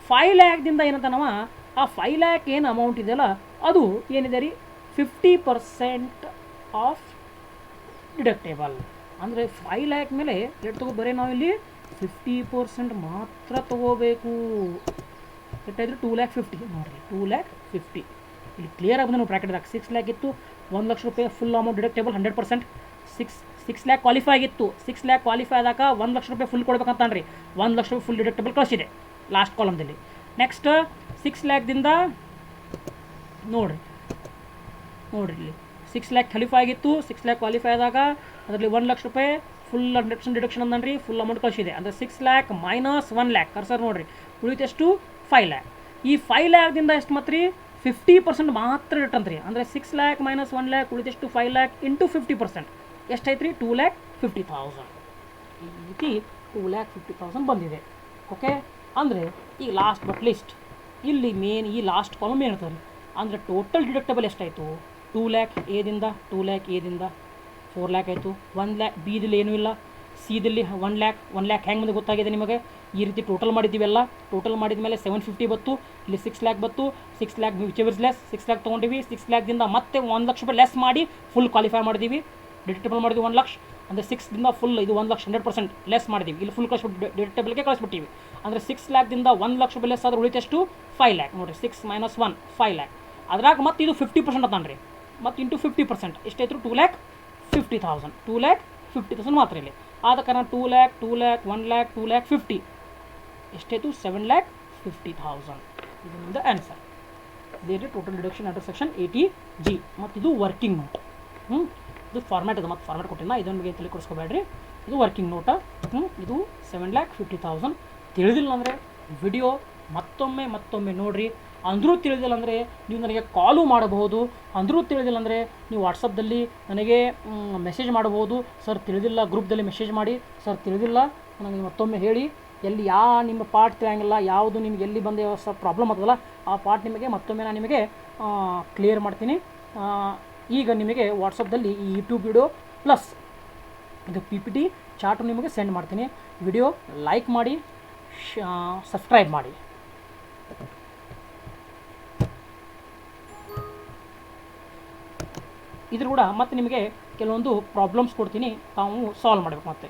5 ಲ್ಯಾಕ್ದಿಂದ ಏನಂತ ನಾವು ಆ 5 ಲ್ಯಾಕ್ ಏನು ಅಮೌಂಟ್ ಇದೆಯಲ್ಲ ಅದು ಏನಿದೆ ರೀ 50% ಆಫ್ ಡಿಡಕ್ಟೇಬಲ್. ಅಂದರೆ 5 ಲ್ಯಾಕ್ ಮೇಲೆ ಎಷ್ಟು ತಗೋ? ಬರೀ ನಾವು ಇಲ್ಲಿ 50% ಮಾತ್ರ ತೊಗೋಬೇಕು. ಎಷ್ಟಾಯಿತು? 2,50,000 ನೋಡಿರಿ. 2,50,000 ಇಲ್ಲಿ ಕ್ಲಿಯರ್ ಆಗಿ ನಾವು ಬ್ರ್ಯಾಕೆಟ್ದಾಗ 6 ಲ್ಯಾಕ್ ಇತ್ತು. 1 ಲಕ್ಷ ರೂಪಾಯಿ full amount deductible 100%. 6 lac qualify ಆಗಿತ್ತು. 6 ಲ್ಯಾಕ್ ಕ್ವಾಲಿಫೈ ಆದಾಗ 1 ಲಕ್ಷ ರೂಪಾಯಿ ಫುಲ್ ಕೊಡ್ಬೇಕಂತಾನ್ರಿ. 1 ಲಕ್ಷ ರೂಪಾಯಿ ಫುಲ್ ಡಿಡಕ್ಟೇಬಲ್ ಕಳಿಸಿದೆ ಲಾಸ್ಟ್ ಕಾಲಮ್ದಲ್ಲಿ. ನೆಕ್ಸ್ಟ್ 6 ಲ್ಯಾಕ್ದಿಂದ ನೋಡಿರಿ ಇಲ್ಲಿ 6 ಲ್ಯಾಕ್ ಕ್ವಾಲಿಫೈ ಆಗಿತ್ತು. 6 ಲ್ಯಾಕ್ ಕ್ವಾಲಿಫೈ ಆದಾಗ ಅದರಲ್ಲಿ 1 ಲಕ್ಷ ರೂಪಾಯಿ ಫುಲ್ 100% ಡಿಡಕ್ಷನ್ ಅಂದನ್ರಿ. ಫುಲ್ ಅಮೌಂಟ್ ಕಳಿಸಿದೆ. ಅಂದರೆ 6 ಲ್ಯಾಕ್ ಮೈನಸ್ 1 ಲ್ಯಾಕ್ ಕರ್ಸರ್ ನೋಡಿರಿ. ಉಳಿತೆಷ್ಟು? 5 ಲ್ಯಾಕ್. ಈ 5 ಲ್ಯಾಕ್ದಿಂದ ಎಷ್ಟು ಮತ್ತು ರೀ 50% ಮಾತ್ರ ಇಟ್ಟಂತ್ರಿ. ಅಂದರೆ 6 ಲ್ಯಾಕ್ ಮೈನಸ್ 1 ಲ್ಯಾಕ್ ಉಳಿತೆಷ್ಟು? 5 ಲ್ಯಾಕ್ ಇಂಟು 50% ಎಷ್ಟಾಯ್ತು ರೀ? 2,50,000. ಈ ರೀತಿ 2,50,000 ಬಂದಿದೆ. ಓಕೆ, ಅಂದರೆ ಈಗ ಲಾಸ್ಟ್ ಬಟ್ ಲಿಸ್ಟ್ ಇಲ್ಲಿ ಮೇನ್ ಈ ಲಾಸ್ಟ್ ಕಾಲಮ್ ಏನಿರ್ತದೆ ಅಂದರೆ ಟೋಟಲ್ ಡಿಡಕ್ಟಬಲ್ ಎಷ್ಟಾಯಿತು? 2 ಲ್ಯಾಕ್ ಎದಿಂದ 2 ಲ್ಯಾಕ್ ಎದಿಂದ 4 ಲ್ಯಾಕ್ ಆಯಿತು. 1 ಲ್ಯಾಕ್ ಬಿದಲ್ಲಿ ಏನೂ ಇಲ್ಲ. ಸಿದಲ್ಲಿ 1 ಲ್ಯಾಕ್ ಹೆಂಗೆ ಮುಂದೆ ಗೊತ್ತಾಗಿದೆ ನಿಮಗೆ? ಈ ರೀತಿ ಟೋಟಲ್ ಮಾಡಿದ್ದೀವೆಲ್ಲ. ಟೋಟಲ್ ಮಾಡಿದ ಮೇಲೆ 750 ಬತ್ತು. ಇಲ್ಲಿ 6 ಲ್ಯಾಕ್ ಬತ್ತು. 6 lakh whichever is less 6 lakh ತೊಗೊಂಡಿವಿ. 6 ಲ್ಯಾಕ್ದಿಂದ ಮತ್ತೆ 1 ಲಕ್ಷ ರೂಪಾಯಿ ಲೆಸ್ ಮಾಡಿ ಫುಲ್ ಕ್ವಾಲಿಫೈ ಮಾಡಿದ್ದೀವಿ. ಡಿಡಕ್ಟೇಬಲ್ ಮಾಡಿದ್ವಿ 1 ಲಕ್ಷ. ಅಂದರೆ 6ದಿಂದ ಫುಲ್ ಇದು 1 ಲಕ್ಷ 100% ಲೆಸ್ ಮಾಡಿದ್ದೀವಿ. ಇಲ್ಲಿ ಫುಲ್ ಕಳಿಸ್ಬಿಟ್ಟು ಡಿಡಕ್ಟೇಬಲ್ಗೆ ಕಳಿಸ್ಬಿಟ್ಟಿವಿ. ಅಂದರೆ 6 ಲ್ಯಾಕ್ದಿಂದ 1 ಲಕ್ಷ ರೂಪಾಯಿ ಲೆಸ್ ಆದ್ರೆ ಉಳಿತೆಷ್ಟು? 5 ಲ್ಯಾಕ್. ನೋಡಿರಿ 6 ಮೈನಸ್ 1 5 ಲ್ಯಾಕ್. ಅದ್ರಾಗ ಮತ್ತೆ ಇದು 50% ಅತಾನ್ರಿ. ಮತ್ತು ಇಂಟು 50% ಎಷ್ಟಾಯ್ತು? 2,50,000. 2,50,000 ಮಾತ್ರ ಇಲ್ಲಿ. ಆದ ಕಾರಣ 2 ಲ್ಯಾಕ್ 1 ಲ್ಯಾಕ್ 2,50,000 ಎಷ್ಟಾಯಿತು? 7,50,000. ಇದು ನಿಮ್ಮದು ಆನ್ಸರ್. ಇದೇ ರೀತಿ total deduction under section 80G. ಮತ್ತು ಇದು ವರ್ಕಿಂಗ್ ನೋಟ್. ಇದು ಫಾರ್ಮ್ಯಾಟ್ ಅದು. ಮತ್ತು ಫಾರ್ಮ್ಯಾಟ್ ಕೊಟ್ಟಿಲ್ಲ, ಇದೊಂದು ಬಗ್ಗೆ ತಲೆ ಕೊಡಿಸ್ಕೋಬೇಡ್ರಿ. ಇದು ವರ್ಕಿಂಗ್ ನೋಟ. ಇದು 7,50,000. ತಿಳಿದಿಲ್ಲ ಅಂದರೆ ವಿಡಿಯೋ ಮತ್ತೊಮ್ಮೆ ನೋಡಿರಿ. ಅಂದರೂ ತಿಳಿದಿಲ್ಲ ಅಂದರೆ ನೀವು ನನಗೆ ಕಾಲು ಮಾಡಬಹುದು. ಅಂದರೂ ತಿಳಿದಿಲ್ಲ ಅಂದರೆ ನೀವು ವಾಟ್ಸಪ್ದಲ್ಲಿ ನನಗೆ ಮೆಸೇಜ್ ಮಾಡಬಹುದು. ಸರ್ ತಿಳಿದಿಲ್ಲ, ಗ್ರೂಪ್ದಲ್ಲಿ ಮೆಸೇಜ್ ಮಾಡಿ ಸರ್ ತಿಳಿದಿಲ್ಲ ನನಗೆ ಮತ್ತೊಮ್ಮೆ ಹೇಳಿ. ಎಲ್ಲಿ ನಿಮ್ಮ ಪಾರ್ಟ್ ತಿಳಿಯಂಗಿಲ್ಲ, ಯಾವುದು ನಿಮ್ಗೆ ಎಲ್ಲಿ ಬಂದ ಪ್ರಾಬ್ಲಮ್ ಆಗ್ತದಲ್ಲ ಆ ಪಾರ್ಟ್ ನಿಮಗೆ ಮತ್ತೊಮ್ಮೆ ನಾನು ನಿಮಗೆ ಕ್ಲಿಯರ್ ಮಾಡ್ತೀನಿ. ಈಗ ನಿಮಗೆ ವಾಟ್ಸಪ್ದಲ್ಲಿ ಈ ಯೂಟ್ಯೂಬ್ ವಿಡಿಯೋ ಪ್ಲಸ್ ಇದು PPT ಚಾರ್ಟು ನಿಮಗೆ ಸೆಂಡ್ ಮಾಡ್ತೀನಿ. ವಿಡಿಯೋ ಲೈಕ್ ಮಾಡಿ, ಸಬ್ಸ್ಕ್ರೈಬ್ ಮಾಡಿ. ಇದ್ರ ಕೂಡ ಮತ್ತೆ ನಿಮಗೆ ಕೆಲವೊಂದು ಪ್ರಾಬ್ಲಮ್ಸ್ ಕೊಡ್ತೀನಿ, ತಾವು ಸಾಲ್ವ್ ಮಾಡಬೇಕು ಮತ್ತೆ.